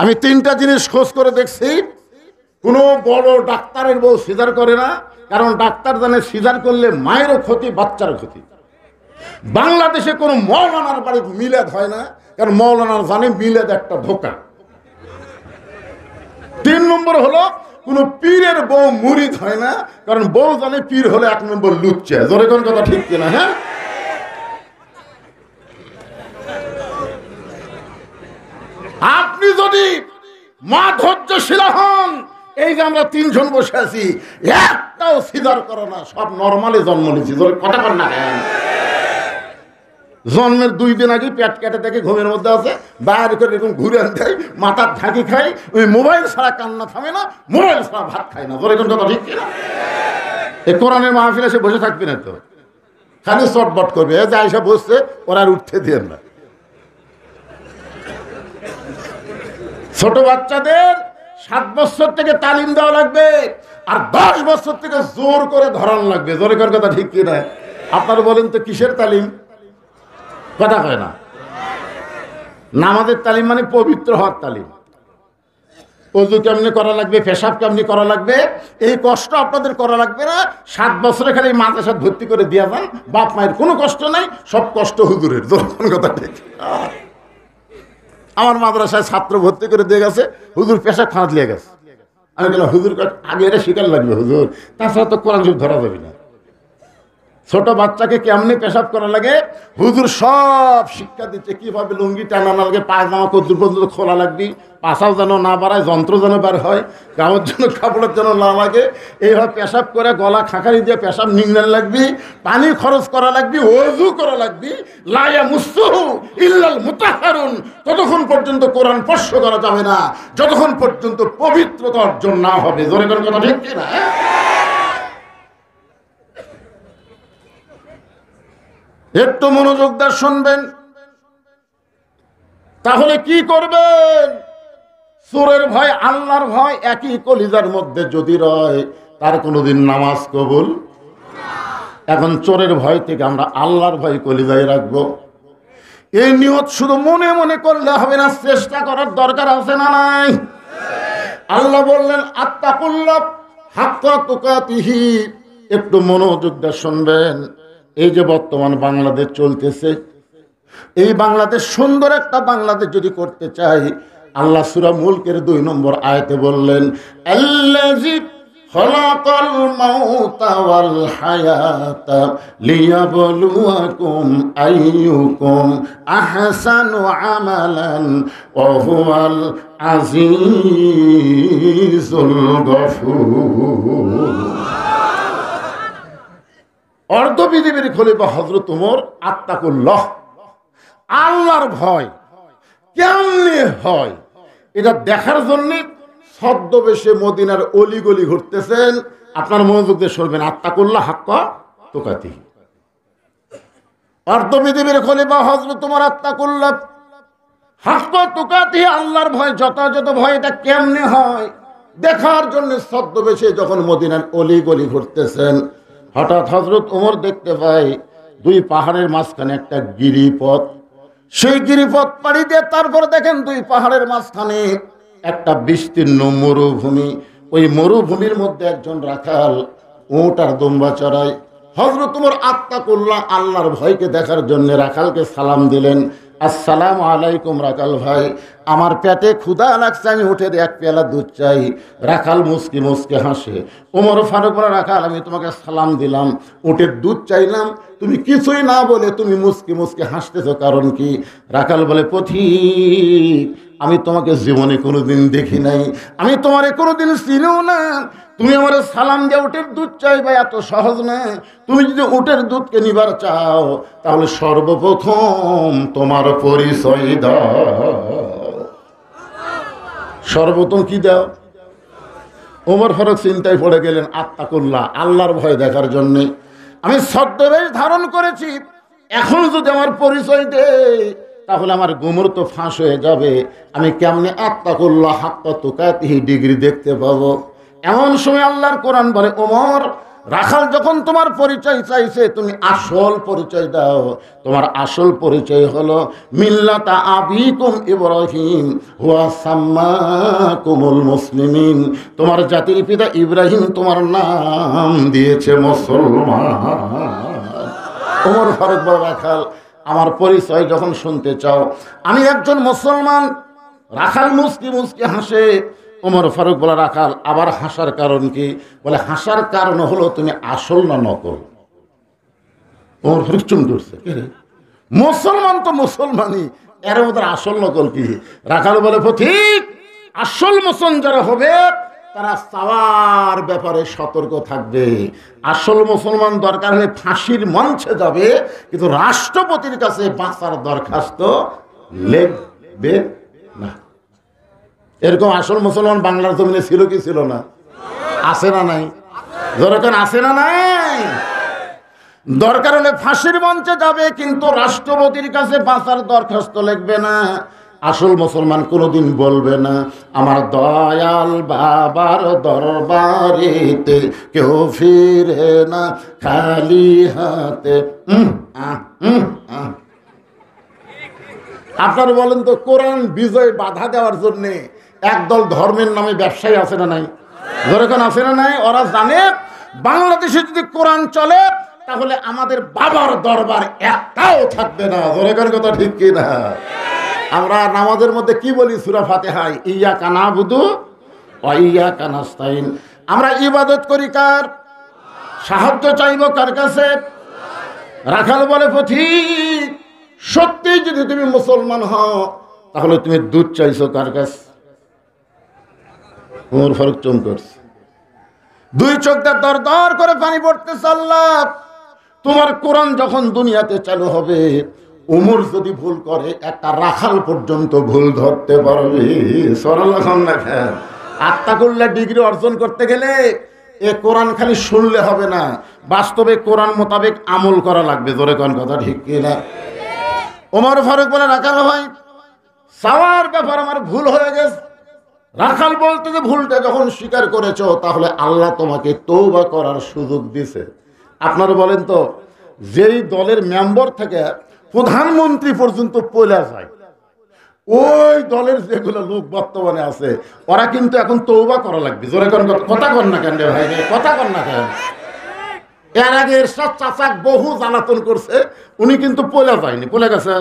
আমি তিনটা জিনিস খোঁজ করে দেখছি, কোনো বড় ডাক্তারের বউ সিজার করে না, কারণ ডাক্তার জানে সিজার করলে মায়েরও ক্ষতি, বাচ্চারও ক্ষতি। বাংলাদেশে কোনো মৌলানার বাড়িতে মিলাদ হয় না, কারণ মৌলানার জানে মিলাদ একটা ধোঁকা। 3 নম্বর হলো কোনো পীরের বউ মুরিদ হয় না, কারণ বউ জানে পীর হলে 1 নম্বর লুচ্চা। জোরে কোন কথা ঠিক কিনা? হ্যাঁ, আপনি যদি মা ধৈর্যশীল হন, এই যে আমরা 3 জন বসে আছি, একটাও সিজার করো না, সব নরমালি জন্ম নিয়েছি। কথা বল না, জন্মের 2 দিন আগে পেট কেটে দেখে ঘুমের মধ্যে আছে, বাইরে করে এরকম ঘুরে দেয়, মাথার ঢাকি খাই, ওই মোবাইল ছাড়া কান্না থামে না, মোবাইল ছাড়া ভাত খায় না। তোর এখন কথা ঠিক কিনা? এই কোরআনের মাহফিল এসে বসে থাকবি না তো, খালি চটবট করবে। যা এসে বসছে ওরা আর উঠতে দিয়ে না। ছোট বাচ্চাদের 7 বছর থেকে তালিম দেওয়া লাগবে, আর 10 বছর থেকে জোর করে ধরানো লাগবে। জোরে কর কথা ঠিক কিনা? আপনারা বলেন তো কিসের তালিম? কথা হয় না। নামাজের তালিম মানে পবিত্র হওয়ার তালিম। ওযু কেমনি করা লাগবে, পেশাব কেমনি করা লাগবে, এই কষ্ট আপনাদের করা লাগবে না। 7 বছরে খালি মাদ্রাসায় ভর্তি করে দিয়া যান, বাপ মায়ের কোনো কষ্ট নাই, সব কষ্ট হুজুরের। যখন কথা ঠিক। আমার মাদ্রাসায় ছাত্র ভর্তি করে দিয়ে গেছে, হুজুর পেশাব খানাত লিয়ে গেছে। আমি বললাম হুজুর আগে এটা শিকার লাগবে হুজুর, তাছাড়া তো কোরআন শরীফ ধরা যাবে না। ছোট বাচ্চাকে কেমনি পেশাব করা লাগে হুজুর সব শিক্ষা দিচ্ছে। কিভাবে লুঙ্গি টানানো লাগে, পায়জামা কদ্দুর পর্যন্ত খোলা লাগবে, পাশাও যেন না বাড়ায়, যন্ত্র যেন বার হয়, গাওয়ার জন্য কাপড়ের যেন না লাগে, এইভাবে পেশাব করে গলা খাঁকারি দিয়ে পেশাব নিংড়ান লাগবি, পানি খরচ করা লাগবি, ওযু করা লাগবি। লা ইয়ামুসসুহু ইল্লাল মুতাহহারুন, ততক্ষণ পর্যন্ত কোরআন স্পর্শ করা যাবে না যতক্ষণ পর্যন্ত পবিত্রতা অর্জন না হবে। জোরে করে কথা ঠিক কি না? একটু মনোযোগ দিয়ে শুনবেন, তাহলে কি করবেন? চোরের ভয় আল্লাহর ভয় একই কলিজার মধ্যে যদি রয়, তার কোনোদিন নামাজ কবুল। এখন চোরের ভয় থেকে আমরা আল্লাহর ভয় কলিজায় রাখবো। এই নিয়ত শুধু মনে মনে করলে হবে না, চেষ্টা করার দরকার আছে না নাই? আল্লাহ বললেন আত্তাকুল্লাহ হাক্কা তুকাতিহি। একটু মনোযোগ দিয়ে শুনবেন। এই যে বর্তমান বাংলাদেশ চলতেছে, এই বাংলাদেশ সুন্দর একটা বাংলাদেশ যদি করতে চাই, আল্লাহ সূরা মুলকের 2 নম্বর আয়াতে বললেন আল্লাযী খালাকাল মাউতা ওয়াল হায়াতা লিয়াবলুয়াকুম আইয়ুকুম আহসানু আমালান ওয়া হুয়াল আজিজুল গফুর। অর্ধ পৃথিবীর খলিফা হযরত ওমর আত্তাকুল্লাহ, আল্লাহর ভয় কেমনে হয় এটা দেখার জন্য ছদ্মবেশে মদিনার অলিগলি ঘুরতেছেন। আপনার মনোযোগ দিয়ে শুনবেন, আত্তাকুল্লাহ হাক্কা তুকাতিহি। অর্ধ পৃথিবীর খলিফা হযরত ওমর আত্তাকুল্লাহ হাক্কা তুকাতিহি, আল্লাহর ভয় যথাযথ ভয় এটা কেমনে হয় দেখার জন্য ছদ্মবেশে যখন মদিনার অলিগলি ঘুরতেছেন, হঠাৎ হযরত ওমর দেখতে পায় 2 পাহাড়ের মাঝখানে একটা গিরিপথ। সেই গিরিপথ পাড়ি দিয়ে তারপর দেখেন 2 পাহাড়ের মাঝখানে একটা বিস্তীর্ণ মরুভূমি। ওই মরুভূমির মধ্যে একজন রাখাল উট আর দুম্বা চড়ায়। হযরত ওমর আত্তাকুল্লাহ আল্লাহর ভয়কে দেখার জন্য রাখালকে সালাম দিলেন, আসসালামু আলাইকুম রাখাল ভাই, আমার পেটে ক্ষুধা লাগছে, আমি উঠে 1 পেয়ালা দুধ চাই। রাখাল মুসকি মুসকে হাসে। ওমর ফারুক বলে, রাখাল আমি তোমাকে সালাম দিলাম, উটের দুধ চাইলাম, তুমি কিছুই না বলে তুমি মুসকি মুসকে হাসতেছো, কারণ কি? রাখাল বলে, পথিক আমি তোমাকে জীবনে কোনোদিন দেখি নাই, আমি তোমারে কোনোদিন চিনিও না, তুমি আমার সালাম দিয়ে উটের দুধ চাইবে এত সহজ না। তুমি যদি উটের দুধকে নিবার চাও তাহলে সর্বপ্রথম তোমার পরিচয় দাও। সর্বপ্রথম কি দাও? ওমর ফারুক চিন্তায় পড়ে গেলেন, আত্তাকুল্লাহ আল্লাহর ভয় দেখার জন্যে আমি ছদ্মবেশ ধারণ করেছি, এখন যদি আমার পরিচয় দেয় তাহলে আমার গুমর তো ফাঁস হয়ে যাবে, আমি কেমনে আত্তাকুল্লাহ হাক্কা তুকাতিহি ডিগ্রি দেখতে পাবো? এমন সময় আল্লাহর কোরআন বলে, ওমর রাখাল যখন তোমার পরিচয় চাইছে, তুমি আসল পরিচয় দাও। তোমার আসল পরিচয় হলো মিল্লাতা আবিকুম ইব্রাহিম হুয়া সাম্মাকুমুল মুসলিমিন। তোমার জাতির পিতা ইব্রাহিম তোমার নাম দিয়েছে মুসলমান। ওমর ফারুক বলে, রাখাল আমার পরিচয় যখন শুনতে চাও, আমি একজন মুসলমান। রাখাল মুস্কি মুস্কি হাসে। ওমর ফারুক বলে, রাখাল আবার হাসার কারণ কি? বলে, হাসার কারণ হলো তুমি আসল না নকল। ওমর ফারুক চুম করছে, মুসলমান তো মুসলমানই, এর মধ্যে আসল নকল কি? রাখাল বলে, ঠিক আসল মুসলমান যারা হবে তারা চাওয়ার ব্যাপারে সতর্ক থাকবে। আসল মুসলমান দরকার হলে ফাঁসির মঞ্চে যাবে, কিন্তু রাষ্ট্রপতির কাছে বাঁচার দরখাস্ত লিখবে না। এরকম আসল মুসলমান বাংলার জমিনে ছিল কি ছিল না? আছে না নাই? যখন আছে না নাই? দরকার হলে ফাঁসির মঞ্চে যাবে, কিন্তু রাষ্ট্রপতির কাছে বাঁচার দরখাস্ত লিখবে না। আসল মুসলমান কোনোদিন বলবে না, আমার দয়াল বাবার দরবারেতে কেউ ফিরে না খালি হাতে। আপনারা বলেন তো, কোরআন বিজয় বাধা দেওয়ার জন্যে একদল ধর্মের নামে ব্যবসায়ী আছে না নাই? যখন আছে না নাই? ওরা জানে বাংলাদেশে যদি কোরআন চলে তাহলে আমাদের বাবার দরবার একটাও থাকবে না। যখন কথা ঠিক কি না? আমরা নামাজের মধ্যে কি বলি? সূরা ফাতিহায় ইয়াকা নাবুদু ওয়া ইয়াকা নাস্তাইন। আমরা ইবাদত করি কার? সাহায্য চাইব কার কাছে? রাখাল বলে, পথিক সত্যি যদি তুমি মুসলমান হও তাহলে তুমি দুধ চাইছো কার কাছে? ওমর ফারুক চুম করছে, দুই চোখটা দর দর করে পানি পড়তেছে। আল্লাহ, তোমার কোরআন যখন দুনিয়াতে চালু হবে, ওমর যদি ভুল করে একটা রাখাল পর্যন্ত ভুল ধরতে পারবে। আত্মাকুল্লাহ ডিগ্রি অর্জন করতে গেলে এ কোরআন খালি শুনলে হবে না, বাস্তবে কোরআন মোতাবেক আমল করা লাগবে। জোরে কোন কথা ঠিক কিনা? ওমর ফারুক বলে, রাখাল ভাই চাওয়ার ব্যাপার আমার ভুল হয়ে গেছে। রাখাল বলতে যে ভুলটা যখন স্বীকার করেছ তাহলে আল্লাহ তোমাকে তওবা করার সুযোগ দিছে। আপনারা বলেন তো, যেই দলের মেম্বার থেকে প্রধানমন্ত্রী পর্যন্ত পয়লা যায়, ওই দলের যেগুলো লোক বর্তমানে আছে ওরা কিন্তু এখন তওবা করা লাগবে। জোরে কোন কথা কন না কেন রে ভাই? কথা কন না কেন? এর আগে এরশাদ চাচাক বহু জ্বালাতন করছে, উনি কিন্তু পয়লা যায়নি, পলে গেছে।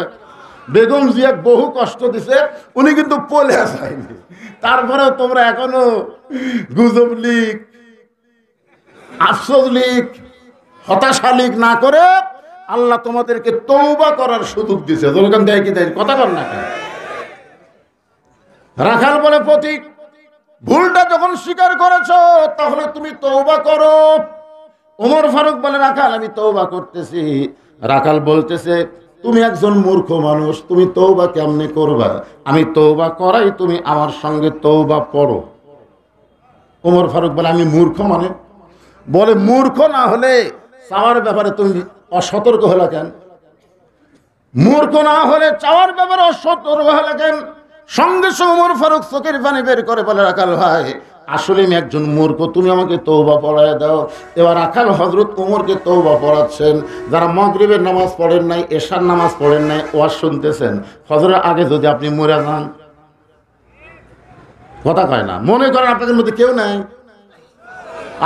বেগম জিয়াক বহু কষ্ট দিছে, উনি কিন্তু পলে যায়নি। তারপরেও তোমরা এখনো গুজব লীগ, আফসোস লীগ, হতাশা লীগ না করে আল্লাহ তোমাদেরকে তওবা করার সুযোগ দিছে। দোকান দেয় কি দেয়? কথা বল না কেন? রাখাল বলে, প্রতীক ভুলটা যখন স্বীকার করেছ তাহলে তুমি তওবা করো। ওমর ফারুক বলে, রাখাল আমি তওবা করতেছি। রাখাল বলতেছে, তুমি একজন মূর্খ মানুষ, তুমি তওবা কেমনে করবা? আমি তওবা করাই, তুমি আমার সঙ্গে তওবা পড়ো। ওমর ফারুক বলে, আমি মূর্খ মানে? বলে, মূর্খ না হলে চাওয়ার ব্যাপারে তুমি অসতর্ক হলে কেন? মূর্খ না হলে চাওয়ার ব্যাপারে অসতর্ক হলে কেন? সঙ্গে সঙ্গে ওমর ফারুক চোখের পানি বের করে বলে, রাখাল ভাই আসলে আমি একজন মূর্খ, তুমি আমাকে তওবা পড়ায় দাও। এবার রাখাল হযরত ওমরকে তওবা পড়াচ্ছেন। যারা মাগরিবের নামাজ পড়েন নাই, এশার নামাজ পড়েন নাই, ওয়াজ শুনতেছেন, ফজরের আগে যদি আপনি মরে যান, কথা কয় না, মনে করেন আপনাদের মধ্যে কেউ নাই,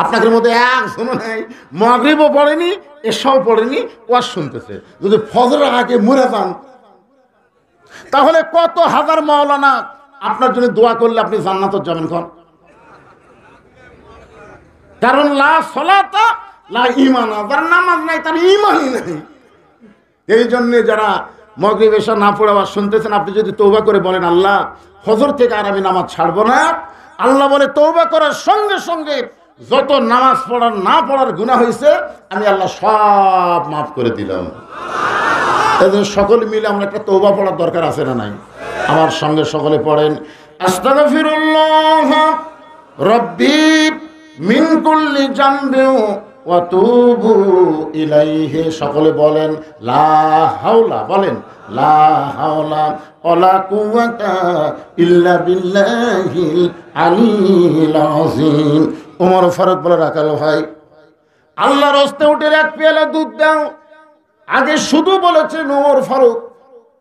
আপনাদের মধ্যে একজনও নাই, মাগরিবও পড়েনি, এশাও পড়েনি, ওয়াজ শুনতেছে, যদি ফজরের আগে মরে যান, তাহলে কত হাজার মাওলানা আপনার জন্য দোয়া করলে আপনি জান্নাতে যাবেন। কোন কারণ লা সলাতা লা ঈমানা, যার নামাজ নাই তার ঈমানই নাই। এই জন্য যারা মাগরিব এশা না পড়ে ওয়াজ শুনতেছেন, আপনি যদি তওবা করে বলেন, আল্লাহ ফজর থেকে আর আমি নামাজ ছাড়বো না, আল্লাহ বলে তওবা করার সঙ্গে সঙ্গে যত নামাজ পড়ার না পড়ার গুনাহ হয়েছে আমি আল্লাহ সব মাফ করে দিলাম। এজন্য সকলে মিলে আমরা একটা তওবা পড়ার দরকার আছে না নাই? আমার সঙ্গে সকলে পড়েন, আস্তাগফিরুল্লাহ রাব্বি মিন কুল্লি জামবি ওয়া তুবু ইলাইহি। সকলে বলেন লা হাওলা, বলেন লা হাওলা ওয়ালা কুওয়াতা ইল্লা বিল্লাহিল আলিয়্যিল আযীম। ওমর ফারুক বলে, রাখাল ভাই আল্লাহর হস্তে উটের এক পেয়ালা দুধ দাও। আগে শুধু বলেছেন ওমর ফারুক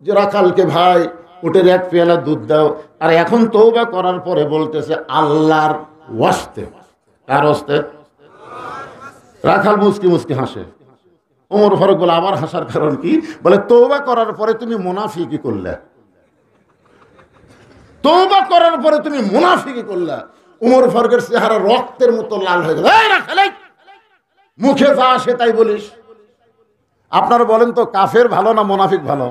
যে রাখালকে, ভাই উটের এক পেয়ালা দুধ দাও, আর এখন তওবা করার পরে বলতেছে আল্লাহর ওয়াস্তে। কার ওয়াস্তে? রাখাল মুস্কি মুস্কি হাসে। ওমর ফারুক বলে আবার হাসার কারণ কি? বলে তওবা করার পরে তুমি মুনাফিকি করলে, তওবা করার পরে তুমি মুনাফিকি করলে। ওমর ফারুকের চেহারা রক্তের মতো লাল হয়ে গেল। এই রাখাল, মুখে যা আসে তাই বলিস। আপনারা বলেন তো কাফের ভালো না মুনাফিক ভালো?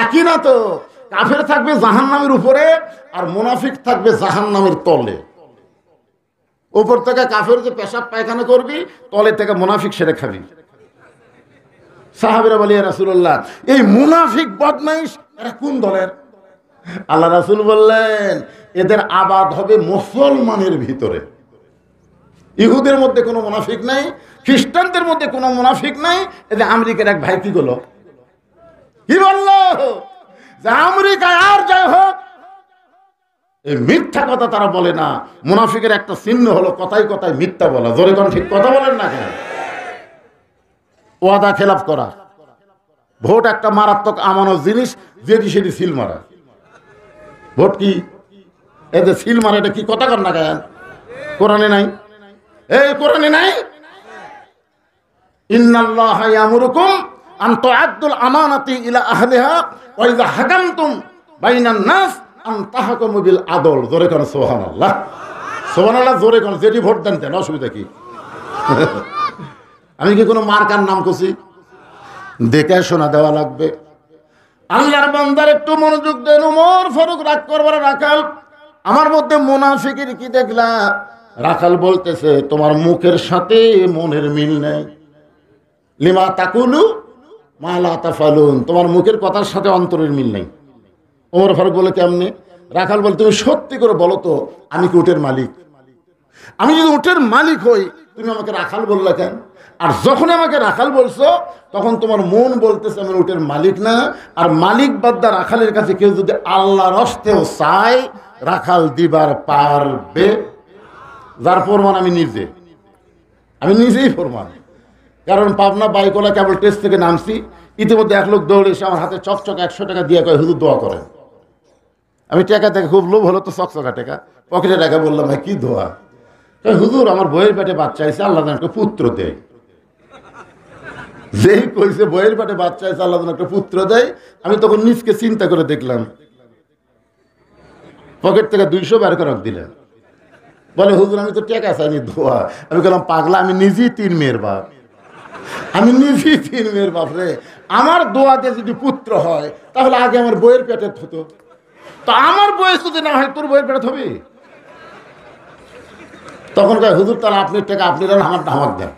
একই না তো। কাফের থাকবে জাহান্নামের উপরে আর মুনাফিক থাকবে জাহান্নামের তলে। উপর থেকে কাফের যে পেশাব পায়খানা করবি, তলে থেকে মুনাফিক সেরে খাবি। সাহাবীরা বলে ইয়া রাসূলুল্লাহ, এই মুনাফিক বদমাইশ এরা কোন দলের? আল্লাহ রাসূল বললেন এদের আবাদ হবে মুসলমানের ভিতরে। ইহুদের মধ্যে কোনো মুনাফিক নাই, খ্রিস্টানদের মধ্যে কোনো মুনাফিক নাই। এদের আমেরিকার এক ভাই কি বলল, কি বলল যে আমেরিকায় আর যাই হোক, এই মিথ্যা কথা তারা বলে না। মুনাফিকের একটা চিহ্ন হলো কথায় কথায় মিথ্যা বলা। জোরে কোন ঠিক কথা বলেন না কেন? ওয়াদা খেলাফ করা। ভোট একটা মারাত্মক আমানত জিনিস, যেটি সেটি সিল মারা। ভোট কি এতে সিল মারা? এটা কি কথা কর না কেন? কোরআনে নাই? এই কোরআনে নাই? ইন্নাল্লাহা ইয়ামুরুকুম আন তুআদ্দুল আমানাতি ইলা আহলিহা ওয়া ইযা হাকামতুম বাইনান নাস আন তাহকুমু বিল আদল। জোরে কোন সুবহানাল্লাহ। সুবহানাল্লাহ জোরে কোন। যেটি ভোট দেন দেন, অসুবিধা কি? আমি কি কোনো মার্কার নাম করছি? দেখে শোনা দেওয়া লাগবে। আল্লাহর বান্দার একটু মনোযোগ দেন। ওমর ফারুক রাগ করবার, রাখাল আমার মধ্যে মুনাফিকের কি দেখলা? রাখাল বলতেছে তোমার মুখের সাথে মনের মিল নেই। লিমা তাকুলু মা লা তাফালুন, তোমার মুখের কথার সাথে অন্তরের মিল নেই। ওমর ফারুক বলে কেমনে? রাখাল বলে তুমি সত্যি করে বলো তো আমি কি উটের মালিক? আমি যদি উটের মালিক হই তুমি আমাকে রাখাল বললা কেন? আর যখন আমাকে রাখাল বলছো তখন তোমার মন বলতেছে আমি উটের মালিক না। আর মালিক বাদ্দা রাখালের কাছে কেউ যদি আল্লাহর হস্তেও চায় রাখাল দিবার পারবে। যার প্রমাণ আমি নিজেই প্রমাণ। কারণ পাবনা বাইকলা কেবল টেস্ট থেকে নামছি, ইতিমধ্যে এক লোক দৌড়ে এসে আমার হাতে চকচক 100 টাকা দিয়ে কয় হুজুর দোয়া করেন। আমি টাকা থেকে খুব লোভ হলো তো চকচকা টাকা পকেটে টাকা, বললাম ভাই কি দোয়া? হুজুর আমার বইয়ের পেটে বাচ্চা আছে, আল্লাহ যেন একটা পুত্র দেয়। যেই কইছে বইয়ের পেটে বাচ্চা আছে আল্লাহ যেন একটা পুত্র দেয়, আমি তখন নিজকে চিন্তা করে দেখলাম, পকেট থেকে 200 বের করে দিলেন। বলে হুজুর আমি তো টাকা চাইনি, দোয়া। আমি বললাম পাগলা, আমি নিজেই 3 মেয়ের বাপ, আমি নিজেই 3 মেয়ের বাপ রে। আমার দোয়াতে যদি পুত্র হয় তাহলে আগে আমার বইয়ের পেটে হতো, তো আমার বয়স যদি না হয় তোর বইয়ের পেটে হবে। তখন কয় হুজুর তাহলে আপনি টাকা আপনি দেন, আমার আমাক দেন।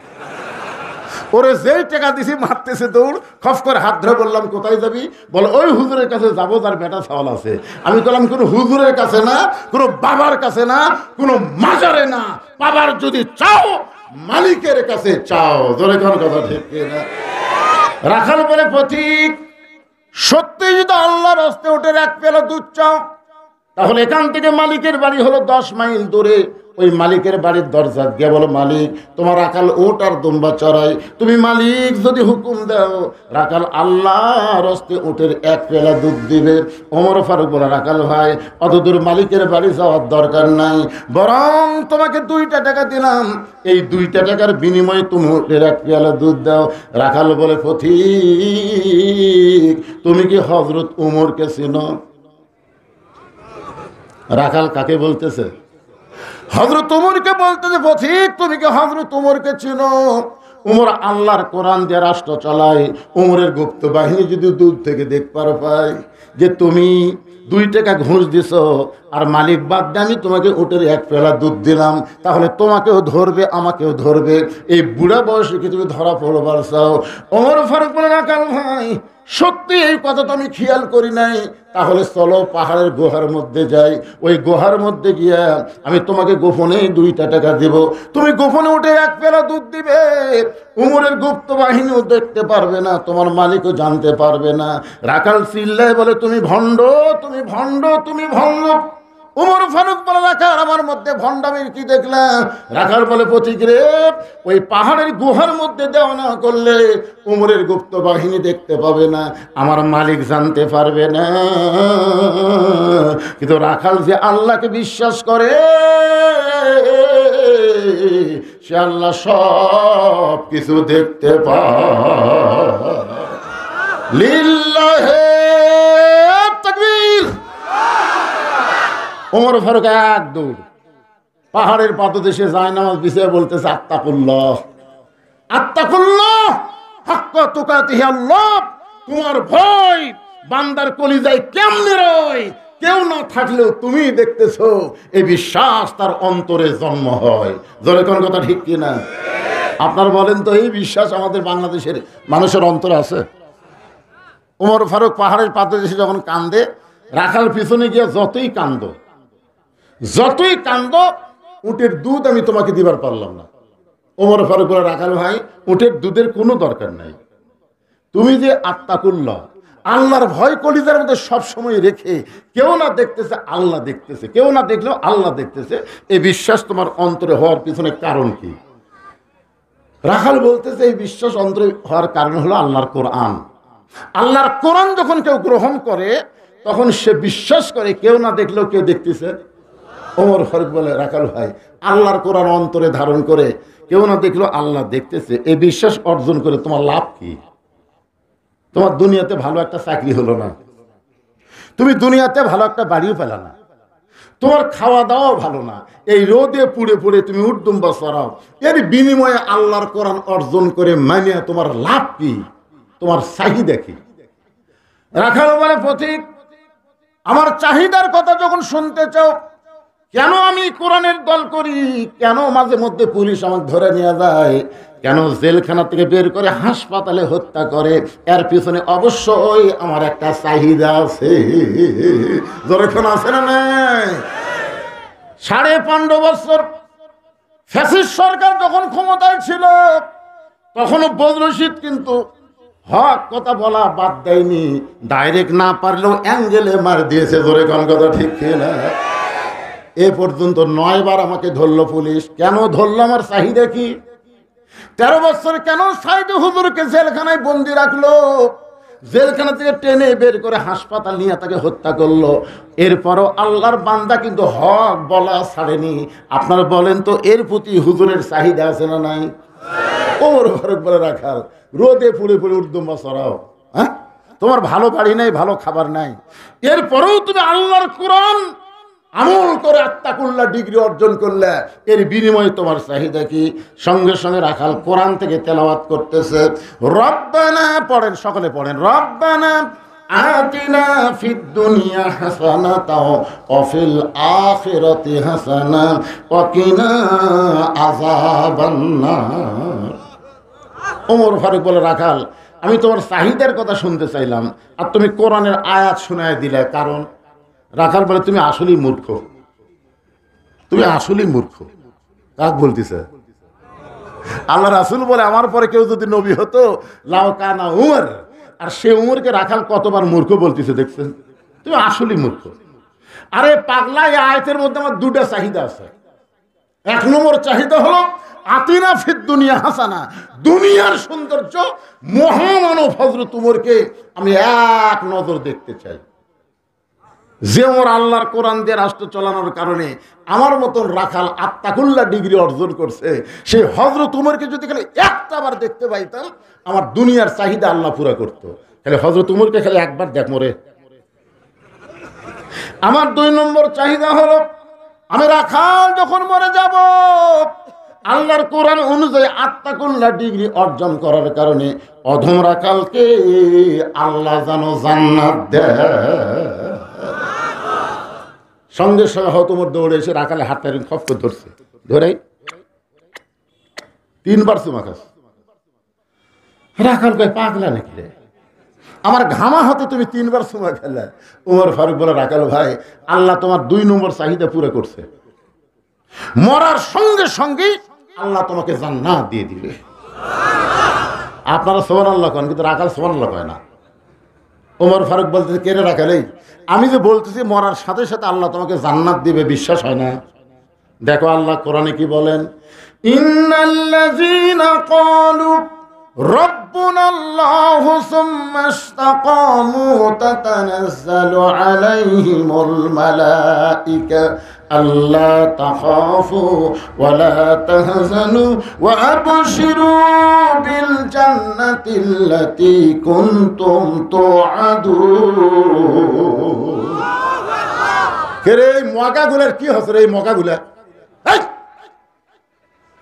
ওরে যেই টাকা দিছি মারতেছে দৌড়। খফ করে হাত ধরে বললাম কোথায় যাবি? বলে ওই হুজুরের কাছে যাবো যার বেটা ছাওয়াল আছে। আমি বললাম কোনো হুজুরের কাছে না, কোনো বাবার কাছে না, কোনো মাজারে না। বাবার যদি চাও মালিকের কাছে চাও। জোরে কোন কথা ঠিক না? রাখাল বলে পথিক সত্যি যদি আল্লাহর হস্তে উটের এক পেয়ালা দুধ চাও তাহলে এখান থেকে মালিকের বাড়ি হলো 10 মাইল দূরে। ওই মালিকের বাড়ির দরজা গিয়ে বলো মালিক তোমার রাখাল ওট আর দুম্বা চড়াই, তুমি মালিক যদি হুকুম দাও রাখাল আল্লাহর হস্তে উটের এক পেয়ালা দুধ দিবে। ওমর ফারুক বলে রাখাল ভাই অত দূর মালিকের বাড়ি যাওয়ার দরকার নাই, বরং তোমাকে 2টা টাকা দিলাম, এই 2টা টাকার বিনিময়ে তুমি উটের এক পেয়ালা দুধ দাও। রাখাল বলে পথিক তুমি কি হযরত উমরকে চিনো? রাখাল কাকে বলতেছে? হযরত উমরকে বলতেছে। পথিক তুমি কি হযরত উমরকে চিনো? উমর আল্লাহর কোরআন দিয়ে রাষ্ট্র চালায়। উমরের গুপ্ত বাহিনী যদি দূর থেকে দেখবার পায় যে তুমি 2 টাকা ঘুষ দিছ আর মালিক বাদ দিয়ে আমি তোমাকে উটের এক পেয়ালা দুধ দিলাম, তাহলে তোমাকেও ধরবে আমাকেও ধরবে। এই বুড়া বয়সে কি তুমি ধরা পড়বার চাও? ওমর ফারুক বলে রাখাল ভাই সত্যি এই কথা তো আমি খেয়াল করি নাই, তাহলে চলো পাহাড়ের গুহার মধ্যে যাই। ওই গুহার মধ্যে গিয়া আমি তোমাকে গোপনে 2টা টাকা দেব, তুমি গোপনে উঠে এক পেয়ালা দুধ দিবে। উমরের গুপ্ত বাহিনীও দেখতে পারবে না, তোমার মালিকও জানতে পারবে না। রাখাল চিল্লায় বলে তুমি ভণ্ড, তুমি ভণ্ড, তুমি ভণ্ড। উমর ফারুক বলে, রাখাল আমার মধ্যে ভণ্ডামির কি দেখলাম? রাখাল বলে, পথিক রে, ওই পাহাড়ের গুহার মধ্যে দেওয়া না করলে উমরের গুপ্ত বাহিনী দেখতে পাবে না, আমার মালিক জানতে পারবে না। কিন্তু রাখাল যে আল্লাহকে বিশ্বাস করে, সে আল্লাহ সব কিছু দেখতে পায়। লিল্লাহে তাকবীর। ওমর ফারুক এক দৌড় পাহাড়ের পাদদেশে যায়, নামাজ বিছিয়ে বলতেছে, আত্তাকুল্লাহ, আত্তাকুল্লাহ হাক্কা তুকাতিহি। আল্লাহ, তোমার ভয় বান্দার কলিজায় কেমনে রয়, কেউ না থাকলেও তুমি দেখতেছো, এই বিশ্বাস তার অন্তরে জন্ম হয়। জোরে কোন কথা ঠিক কিনা? আপনার বলেন তো, এই বিশ্বাস আমাদের বাংলাদেশের মানুষের অন্তরে আছে? ওমর ফারুক পাহাড়ের পাদদেশে যখন কান্দে, রাখাল পিছনে গিয়ে যতই কান্দ, উটের দুধ আমি তোমাকে দিবার পারলাম না। ওমর ফারুক বলে, রাখাল ভাই, উটের দুধের কোনো দরকার নাই, তুমি যে আত্তাকুল্লাহ, আল্লাহর ভয় কলিজার মধ্যে সবসময় রেখে, কেউ না দেখতেছে আল্লাহ দেখতেছে, কেউ না দেখলেও আল্লাহ দেখতেছে, এই বিশ্বাস তোমার অন্তরে হওয়ার পিছনে কারণ কি? রাখাল বলতেছে, এই বিশ্বাস অন্তরে হওয়ার কারণ হলো আল্লাহর কোরআন। আল্লাহর কোরআন যখন কেউ গ্রহণ করে, তখন সে বিশ্বাস করে কেউ না দেখলেও কেউ দেখতেছে। ওমর ফারুক বলে, রাখাল ভাই, আল্লাহর কোরআন অন্তরে ধারণ করে কেউ না দেখলেও আল্লাহ দেখতেছে, এই বিশ্বাস অর্জন করে তোমার লাভ কি? তোমার দুনিয়াতে ভালো একটা চাকরি হলো না, তুমি দুনিয়াতে ভালো একটা বাড়িও পেলা না, তোমার খাওয়া দাওয়াও ভালো না, এই রোদে পুড়ে পুড়ে তুমি উর্দুম্বা চড়াও, এর বিনিময়ে আল্লাহর কোরআন অর্জন করে মানিয়া তোমার লাভ কি? তোমার চাহিদা কি? রাখাল বলে, পথিক, আমার চাহিদার কথা যখন শুনতে চাও, কেন আমি কোরআনের দল করি, কেন মাঝে মধ্যে পুলিশ আমাকে ধরে নিয়ে যায়, কেন জেলখানা থেকে বের করে হাসপাতালে হত্যা করে, এর পিছনে অবশ্যই আমার একটা চাহিদা আছে। যখন আছে না নাই? 15.5 বছর ফ্যাসিস্ট সরকার যখন ক্ষমতায় ছিল, তখনও বদরশিদ কিন্তু হক কথা বলা বাদ দেয়নি, ডাইরেক্ট না পারলেও অ্যাঙ্গেলে মার দিয়েছে। ধরে কোন কথা ঠিক না? এ পর্যন্ত 9 বার আমাকে ধরলো পুলিশ। কেন ধরলো? আমার চাহিদা কি? 13 বছর কেন সাইদ হুজুরকে জেলখানায় বন্দি রাখলো, জেলখানা থেকে টেনে বের করে হাসপাতাল নিয়ে তাকে হত্যা করলো, এরপরও আল্লাহর বান্দা কিন্তু হক বলা ছাড়েনি। আপনারা বলেন তো, এর প্রতি হুজুরের চাহিদা আছে না নাই? ওমর ফারুক বলে, রাখাল, রোদে পুড়ে পুড়ে উর্দুম্বা চড়াও, হ্যাঁ, তোমার ভালো বাড়ি নাই, ভালো খাবার নাই, এরপরেও তুমি আল্লাহর কোরআন আমল করে আত্তাকুল্লাহ ডিগ্রি অর্জন করলে, এর বিনিময়ে তোমার চাহিদা কি? সঙ্গে সঙ্গে রাখাল কোরআন থেকে তেলাওয়াত করতেছে, রব্বানা, পড়েন, সকলে পড়েন, রব্বানা আতিনা ফিদ দুনিয়া হাসানাতাও ওয়া ফিল আখিরাতি হাসানা ওয়া কিনা আযাবান্নার। ওমর ফারুক বলে, রাখাল, আমি তোমার চাহিদার কথা শুনতে চাইলাম, আর তুমি কোরআনের আয়াত শোনায় দিলে, কারণ? রাখাল বলে, তুমি আসলেই মূর্খ, তুমি আসলেই মূর্খ। কাক বলতেছে? আল্লাহ রাসূল বলে, আমার পরে কেউ যদি নবী হতো, লাউ কানা উমর, আর সে উমরকে রাখাল কতবার মূর্খ বলতেছে, দেখছেন? তুমি আসলেই মূর্খ। আরে পাগলা, এই আয়াতের মধ্যে আমার 2টা চাহিদা আছে। 1 নম্বর চাহিদা হলো আতিনা ফিদ দুনিয়া হাসানা, দুনিয়ার সৌন্দর্য, মহামানব হযরত উমরকে আমি এক নজর দেখতে চাই। যে ওর আল্লাহর কোরআন দিয়ে রাষ্ট্র চালানোর কারণে আমার মতন রাখাল আত্তাকুল্লাহ ডিগ্রি অর্জন করছে, সেই হযরত উমরকে যদি খালি একটা বার দেখতে পাইতাম, আমার দুনিয়ার চাহিদা আল্লাহ পুরা করতো। খালি হযরত উমরকে খালি একবার দেখ মরে। আমার 2 নম্বর চাহিদা হলো, আমি রাখাল যখন মরে যাব, আল্লাহর কোরআন অনুযায়ী আত্তাকুল্লাহ ডিগ্রি অর্জন করার কারণে অধম রাখালকে আল্লাহ যেন জান্নাত দেয়। সঙ্গে সঙ্গে হয়তো তোমার দৌড়ে এসে রাখালে হাতটা খপ করে ধরছে, ধরে 3 বার চুমা খাস। রাখাল কয়, পাগলা নাকি রে, আমার ঘামা হাতে তুমি 3 বার চুমা খেলে? ওমর ফারুক বলে, রাখাল ভাই, আল্লাহ তোমার 2 নম্বর চাহিদা পুরো করছে, মরার সঙ্গে সঙ্গেই আল্লাহ তোমাকে জান্নাত দিয়ে দিবে। আপনারা সুবহানাল্লাহ কন, কিন্তু রাখাল সুবহানাল্লাহ কয় না। ওমর ফারুক বলতেছে, কেড়ে রাখালেই আমি যে বলতেছি মরার সাথে সাথে আল্লাহ তোমাকে জান্নাত দিবে, বিশ্বাস হয় না? দেখো আল্লাহ কোরআনে কি বলেন, ইন্নাল্লাযীনা ক্বালু রাব্বুনাল্লাহু সুম্মা ইসতাকামু তাতানাজ্জালু আলাইহিমুল মালায়েকা আল্লা তাখাফু ওয়া লা তাহজানু ওয়া আবশিরু বিল জান্নাতিল্লাতী কুনতুম তুআদুন। কেরে এই মগাগুলার কি হচ্ছে রে? এই মগাগুলা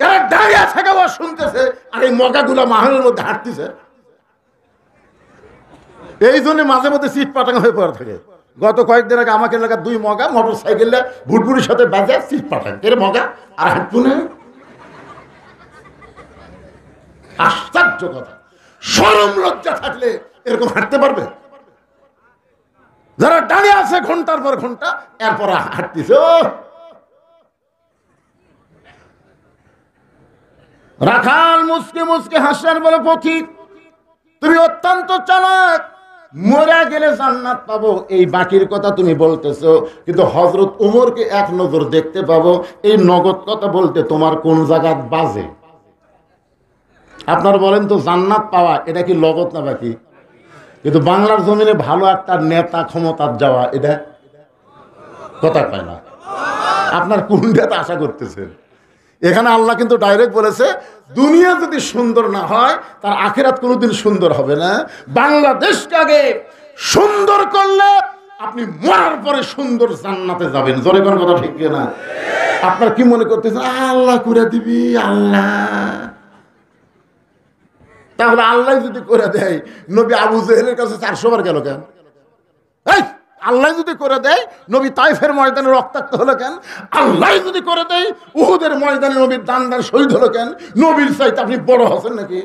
এরা দাঁড়িয়ে থেকে শুনতেছে আর এই মগাগুলা মাহলের মধ্যে হাঁটতেছে। এই জন্য মাঝে মধ্যে সিট পাটানো হয়ে পড়ে থাকে। গত কয়েকদিন আগে আমাকে এলাকার 2 মগা মোটর সাইকেলে ভুটভুটির সাথে বাজে সিট পাঠান, এর মগা আর হাঁটবো না। আশ্চর্য কথা, শরম লজ্জা থাকলে এরকম হাঁটতে পারবে? যারা দাঁড়িয়ে আছে ঘন্টার পর ঘন্টা, এরপর হাঁটতেছে। রাখাল মুসকে মুসকে হাসেন, বলে পথিক তুমি অত্যন্ত চালাক, মরে গেলে জান্নাত পাবো, এই বাকির কথা তুমি বলতেছো, কিন্তু হযরত ওমরকে এক নজর দেখতে পাবো, এই নগদ কথা বলতে তোমার কোন জায়গাত বাজে? আপনারা বলেন তো, জান্নাত পাওয়া এটা কি লগত না বাকি? কিন্তু বাংলার জমিনে ভালো একটা নেতা ক্ষমতার যাওয়া, এটা কথা পায় না। আপনার কোন নেতা আশা করতেছেন? এখানে আল্লাহ কিন্তু ডাইরেক্ট বলেছে, দুনিয়া যদি সুন্দর না হয় তার আখিরাত কোনোদিন সুন্দর হবে না। বাংলাদেশকে আগে সুন্দর করলে আপনি মরার পরে সুন্দর জান্নাতে যাবেন। জোরে কোন কথা ঠিক না? আপনার কি মনে করতেছেন আল্লাহ করে দিবি? আল্লাহ, তাহলে আল্লাহ যদি করে দেয়, নবী আবু জেহেলের কাছে 400 বার গেল কেন? আল্লাহ যদি করে দেয়, নবী তাইফের ময়দানে রক্তাক্ত হলো কেন? আল্লাহ যদি করে দেয়, উহুদের ময়দানে নবীর দান শহীদ হলো কেন? নবীর চাইতে আপনি বড় হচ্ছেন নাকি?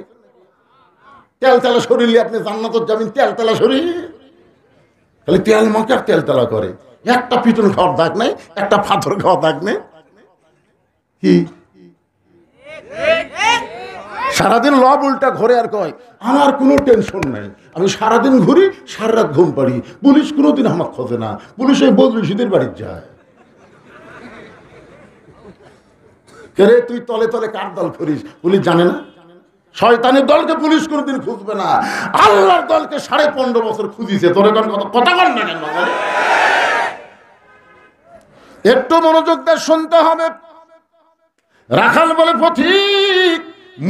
তেলতেলা শরীর আপনি জান্নাতে যাবেন, তেলতেলা শরীর তাহলে তেল মাখার তেলতেলা করে, একটা পিটন খাওয়ার দাগ নাই, একটা পাথর খাওয়ার দাগ নেই। কি সারাদিন লব উল্টা ঘরে আর কয় আমার কোনো টেনশন নাই, আমি সারাদিন ঘুরি, সারা রাত ঘুম পাড়ি, পুলিশ কোনোদিন আমার খোঁজে না, পুলিশ ওই বদরুশিদের বাড়ির যায়। রে তুই তলে তলে কার দল করিস? পুলিশ জানে না? শয়তানের দলকে পুলিশ কোনোদিন খুঁজবে না, আল্লাহর দলকে 15.5 বছর খুঁজিছে। তোর কথা বল না কেন? একটু মনোযোগ দিয়ে শুনতে হবে। রাখাল বলে, পথিক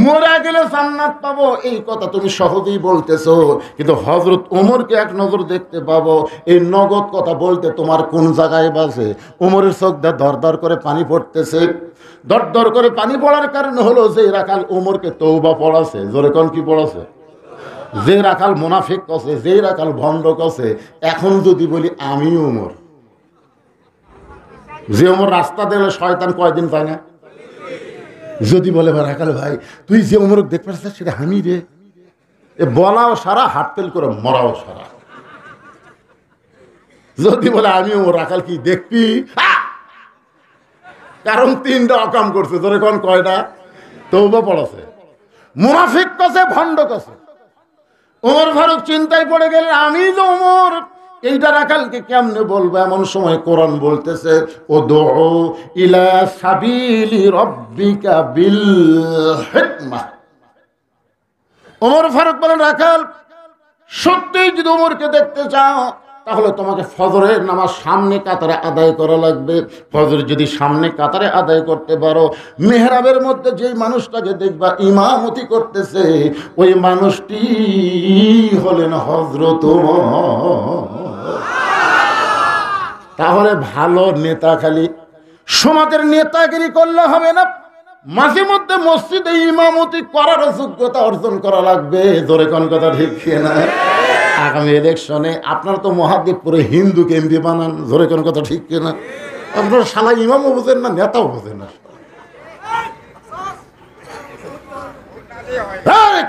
মরে গেলে জান্নাত পাবো, এই কথা তুমি সহজেই বলতেছো, কিন্তু হযরত ওমরকে এক নজর দেখতে পাবো, এই নগদ কথা বলতে তোমার কোন জায়গায় বাজে? ওমরের চোখ দিয়ে দর দর করে পানি পড়তেছে। দর দর করে পানি পড়ার কারণ হলো যে রাখাল ওমরকে তওবা পড়াছে। জোরে কোন কি পড়াছে? যে রাখাল মুনাফিক কছে, যে রাখাল ভণ্ড কছে। এখন যদি বলি আমি ওমর, যে ওমর রাস্তা দিলে শয়তান কয়দিন পায় না? যদি বলে রাখাল ভাই তুই যে ওমর দেখতে পাচ্ছিস সেটা আমি রে, এ বলাও সারা, হাটতেল করে মরাও সারা। যদি বলে আমি ওমর, রাখাল কি দেখবি? কারণ 3টা অকাম করছে। তোর এখন কয়টা? তওবা পড়াছে, মুনাফিক কছে, ভণ্ড কছে। ওমর ফারুক চিন্তায় পড়ে গেলেন, আমি যে ওমর, এইটা রাখালকে কেমনে বলবো? এমন সময় কোরআন বলতেছে, উদউ ইলা সাবিলি রাব্বিকা বিল হিকমাহ। ওমর ফারুক বলেন, রাখাল সত্যিই যদি ওমরকে দেখতে চাও তাহলে তোমাকে ফজরের নামাজ সামনে কাতারে আদায় করা লাগবে। ফজর যদি সামনে কাতারে আদায় করতে পারো, মেহরাবের মধ্যে যেই মানুষটাকে দেখবা ইমামতি করতেছে, ওই মানুষটি হলেন হযরত ওমর। তাহলে ভালো নেতা খালি সমাজের নেতাগিরি করলে হবে না, মাঝে মধ্যে মসজিদে ইমামতি করার যোগ্যতা অর্জন করা লাগবে। জোরে কোন কথা ঠিক না? আগামী ইলেকশনে আপনার তো মহাদেবপুরে হিন্দুকে এমপি বানান। জোরে কোন কথা ঠিক না? আপনার শালা ইমামও বোঝেন না, নেতাও বোঝেন না।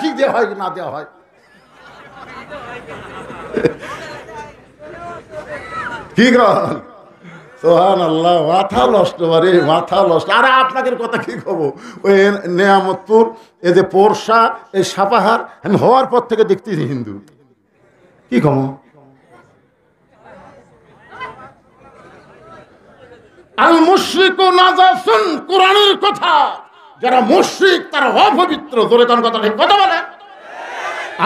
কি দেওয়া হয় না দেওয়া হয়? কি কর সুবহানাল্লাহ, মাথা নষ্ট, বারে মাথা নষ্ট। আরে আপনাদের কথা কি কব, ওই নেয়ামতপুর, এই যে পোরশা, এই সাপাহার, আমি হওয়ার পর থেকে দেখতেছি হিন্দু। কি কম আল মুশরিকু নাজাসুন, কোরআনের কথা। যারা মুশরিক তারা অপবিত্র। জোরে কোন কথা ঠিক কথা বলে।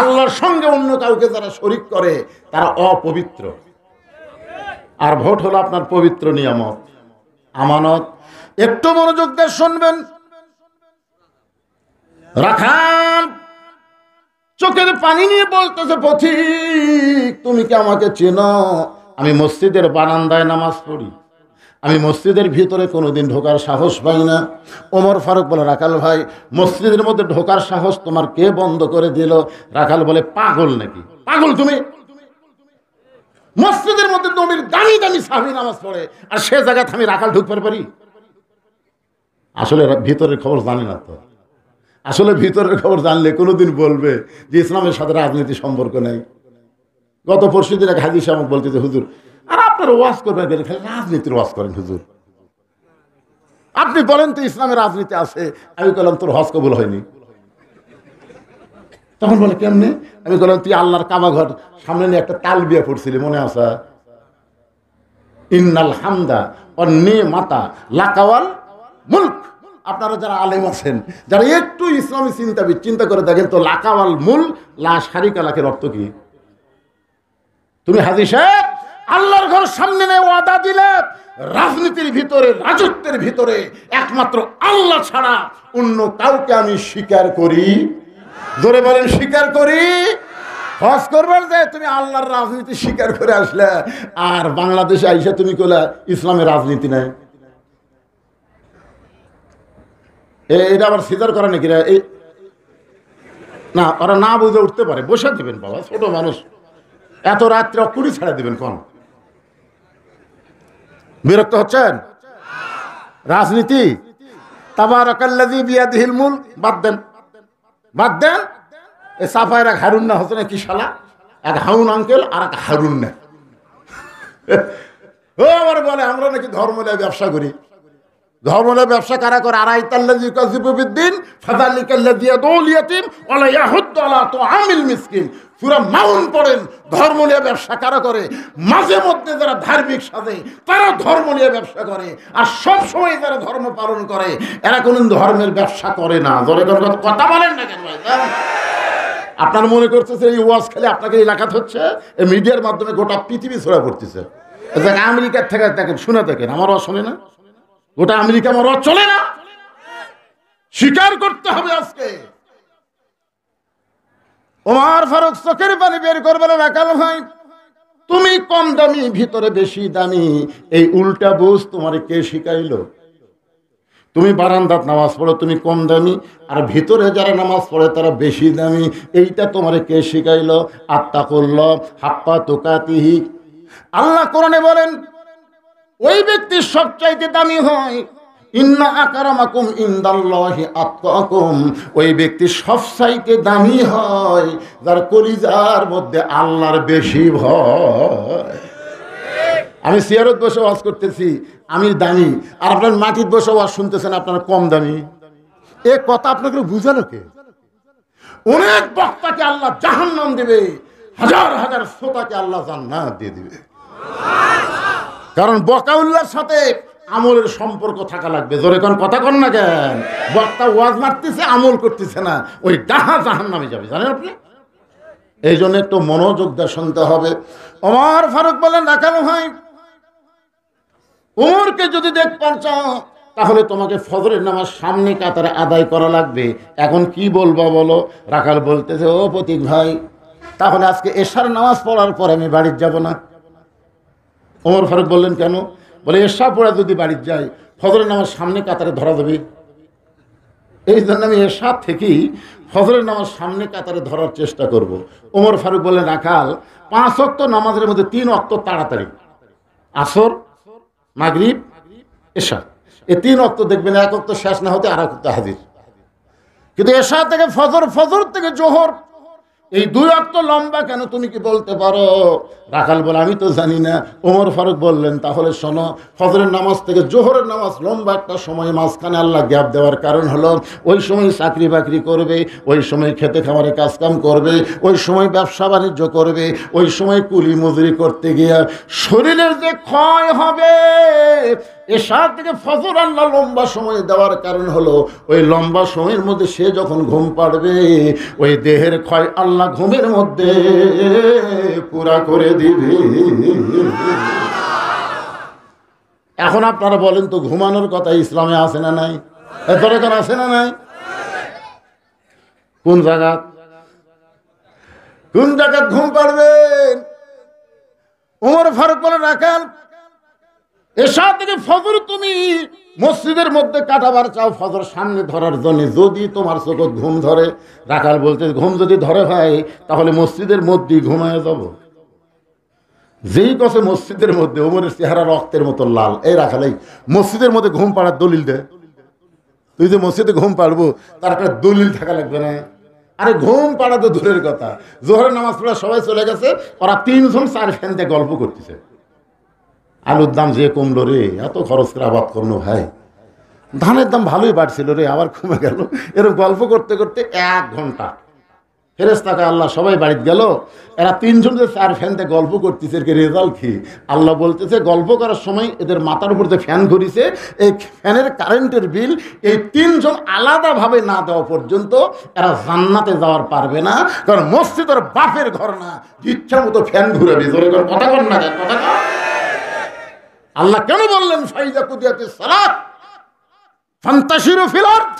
আল্লাহর সঙ্গে অন্য কাউকে যারা শরীক করে তারা অপবিত্র। আর ভোট হলো আপনার পবিত্র নিয়ামত, আমানত। একটু মনোযোগ দিয়ে শুনবেন। রাখাল চোখের পানি নিয়ে বলতেছে, পথিক তুমি কি আমাকে চেনো? আমি মসজিদের বারান্দায় নামাজ পড়ি, আমি মসজিদের ভিতরে কোনোদিন ঢোকার সাহস পাই না। ওমর ফারুক বলে, রাখাল ভাই মসজিদের মধ্যে ঢোকার সাহস তোমার কে বন্ধ করে দিল? রাখাল বলে, পাগল নাকি? পাগল তুমি? মসজিদের মধ্যে নবীর দামি দামি সাহাবী নামাজ পড়ে, আর সে জায়গায় আমি রাখাল ঢুকতে পারি? আসলে ভিতরের খবর জানি না তো। আসলে ভিতরের খবর জানলে কোনোদিন বলবে যে ইসলামের সাথে রাজনীতি সম্পর্ক নেই। গত পরশু দিন এক হাজি সাহেব বলতেছে, হুজুর আর আপনার ওয়াজ করবেন খালি রাজনীতির ওয়াজ করেন হুজুর, আপনি বলেন তো ইসলামের রাজনীতি আছে। আমি বললাম, তোর হজ কবুল হয়নি। তখন বলে, কেমনে? আমি বললাম, তুই আল্লাহর কাবা ঘর সামনে নিয়ে একটা তালবিয়া পড়ছিলি, মনে আছে? ইন্নাল হামদা ওয়ান নিমাতা লাকাওয়াল মুলক। আপনারা যারা আলেম আছেন, যারা একটু ইসলামী চিন্তা করে দেখেন তো, লাকাওয়াল মুল লা শারিকা লাকের অর্থ কি? তুমি হাজী সাহেব আল্লাহর ঘর সামনে নিয়ে ওয়াদা দিলে রাজনীতির ভিতরে, রাজত্বের ভিতরে একমাত্র আল্লাহ ছাড়া অন্য কাউকে আমি স্বীকার করি। জোরে বলেন, স্বীকার করি। হজ করবার যায় তুমি আল্লাহর রাজনীতি স্বীকার করে আসলে, আর বাংলাদেশে আইসা তুমি কইলা ইসলামের রাজনীতি নাই। এটা আবার সিজার করে নাকি? না, ওরা না বুঝে উঠতে পারে। বসে দিবেন বাবা, ছোট মানুষ, এত রাত্রে অকুড়ি ছাড়া দিবেন কোন? বিরক্ত হচ্ছেন? রাজনীতি তাবারাকাল্লাযী বিয়াদিহিল মুলক বাদ দেন, বাদ দেন। এ সাফায়ের এক হারুন না হচ্ছে না কি শালা, এক হারুন আঙ্কেল আর এক হারুন না। ও আবার বলে আমরা নাকি ধর্ম নিয়ে ব্যবসা করি। ধর্ম নিয়ে ব্যবসা কারা করে? আরাইতাল্লাযী ইউকাযযিবু বিদ্দীন ফাযালিকাল্লাযী ইয়াদউল ইয়াতীম ওয়া লা ইয়াহুদ্দু আলা তুআমিল মিসকিন। সূরা মাউন পড়েন, ধর্ম নিয়ে ব্যবসা কারা করে? মাঝে মধ্যে যারা ধার্মিক সাজে তারা ধর্ম নিয়ে ব্যবসা করে, আর সব সময় যারা ধর্ম পালন করে এরা কোনদিন ধর্মের ব্যবসা করে না। জোরে কথা বলেন না কেন ভাই? আপনার মনে করতেছে এই ওয়াজ খেলে আপনাকে এলাকাত হচ্ছে, এই মিডিয়ার মাধ্যমে গোটা পৃথিবী ছড়া পড়তেছে। আমেরিকার থেকে দেখেন, শুনে দেখেন, আমার ওয়াজ শোনে না? গোটা আমেরিকা আমার ওয়াজ চলে না। স্বীকার করতে হবে আজকে। ওমর ফারুক চোখের পানি বের করে বলে, রাখাল ভাই তুমি কম দামি, ভিতরে বেশি দামি, এই উল্টা বুঝ তোমার কে শিখাইলো? তুমি বারান্দাত নামাজ পড়ো, তুমি কম দামি, আর ভিতরে যারা নামাজ পড়ে তারা বেশি দামি, এইটা তোমার কে শিখাইলো? আত্তাকুল্লাহ হাক্কা তুকাতিহি। আল্লাহ কোরআনে বলেন, ওই ব্যক্তি সবচাইতে দামি হয়, ইন্না আকরামাকুম ইনদাল্লাহি আতকাকুম। ওই ব্যক্তি সবচাইতে দামি হয় যার কলিজার মধ্যে আল্লাহর বেশি ভয়। আমি সিয়ারত বসে ওয়াজ করতেছি, আমি দামি, আর আপনার মাটির বসে ওয়াজ শুনতেছেন আপনারা কম দামি। এ কথা আপনাকে বুঝালো কে? অনেক বক্তাকে আল্লাহ জাহান্নাম দেবে, হাজার হাজার শ্রোতাকে আল্লাহ জান্নাত দিয়ে দিবে। কারণ বকাউল্লার সাথে আমলের সম্পর্ক থাকা লাগবে। জোরে কোন কথা কন না কেন? বক্তা ওয়াজ মারতেছে, আমল করতেছে না, ওই ডাহা জাহান্নামে যাবে, জানেন আপনি? এই জন্য একটু মনোযোগ দিয়ে শুনতে হবে। ওমর ফারুক বলেন, রাখাল ভাই ওমরকে যদি দেখতে চাও তাহলে তোমাকে ফজরের নামাজ সামনে কাতারে আদায় করা লাগবে। এখন কি বলবা বলো? রাখাল বলতেছে, ও প্রতীক ভাই তাহলে আজকে এশার নামাজ পড়ার পর আমি বাড়ির যাব না। ওমর ফারুক বললেন, কেন? বলে, এশা পড়া যদি বাড়ির যাই ফজরের নামাজ সামনে কাতারে ধরা দেবে, এই জন্য আমি এশা থেকেই ফজরের নামাজ সামনে কাতারে ধরার চেষ্টা করব। ওমর ফারুক বললেন, রাখাল 5 ওয়াক্ত নামাজের মধ্যে 3 ওয়াক্ত তাড়াতাড়ি, আসর, মাগরিব, এশা, এই 3 ওয়াক্ত দেখবেন 1 ওয়াক্ত শেষ না হতে আর 1 ওয়াক্ত হাজির। কিন্তু এশা থেকে ফজর, ফজর থেকে জোহর, এই 2 ওয়াক্ত লম্বা কেন তুমি কি বলতে পারো? রাখাল বলে, আমি তো জানি না। ওমর ফারুক বললেন, তাহলে শোনো, ফজরের নামাজ থেকে জোহরের নামাজ লম্বা একটা সময়, মাঝখানে আল্লাহ গ্যাপ দেওয়ার কারণ হলো ওই সময় চাকরি বাকরি করবে, ওই সময় খেতে খামারে কাজকাম করবে, ওই সময় ব্যবসা বাণিজ্য করবে, ওই সময় কুলি মজুরি করতে গিয়ে শরীরের যে ক্ষয় হবে এশা থেকে ফজর আল্লাহ লম্বা সময় দেওয়ার কারণ হলো ওই লম্বা সময়ের মধ্যে সে যখন ঘুম পাড়বে ওই দেহের ক্ষয় আল্লাহ ঘুমের মধ্যে পুরা করে দিবে। এখন আপনারা বলেন তো ঘুমানোর কথা ইসলামে আছে না নাই? দরকার আছে না নাই? কোন জায়গা ঘুম পাড়বেন? ওমর ফারুক বলে রাখাল এশা থেকে ফজর তুমি মসজিদের মধ্যে কাটাবার চাও ফজর সামনে ধরার জন্য, যদি তোমার চোখে ঘুম ধরে, রাখাল বলতে ঘুম যদি ধরে ভাই তাহলে মসজিদের মধ্যেই ঘুমায় যাব। যেই কছে মসজিদের মধ্যে, ওমরের চেহারা রক্তের মতো লাল। এই রাখাল মসজিদের মধ্যে ঘুম পাড়ার দলিল দে, তুই যে মসজিদে ঘুম পাড়বো তার একটা দলিল থাকা লাগবে না? আরে ঘুম পাড়া তো দূরের কথা, জোহরের নামাজ পড়া সবাই চলে গেছে, ওরা 3 জন 4 ফ্যানতে গল্প করতেছে, আলুর দাম যে কমলো রে, এত খরচ করে আবাদ করলো ভাই, ধানের দাম ভালোই বাড়ছিল রে, আবার কমে গেল। এরকম গল্প করতে করতে 1 ঘন্টা ফেরেশতাকে আল্লাহ সবাই বাড়িতে গেল, এরা 3 জন যে 4 ফ্যানতে গল্প করতেছে, এর রেজাল্ট কি? আল্লাহ বলতেছে গল্প করার সময় এদের মাথার উপর যে ফ্যান ঘুরিছে, এই ফ্যানের কারেন্টের বিল এই 3 জন আলাদাভাবে না দেওয়া পর্যন্ত এরা জান্নাতে যাওয়ার পারবে না, কারণ মসজিদের বাপের ঘর না, ইচ্ছা মতো ফ্যান ঘুরাবে। জোরে করে কথা কর না, কথা কর। আল্লাহ কেন বললেন ফাইজা কুদিয়াতিস সালাত ফান্তাশিরু ফিল আরদ,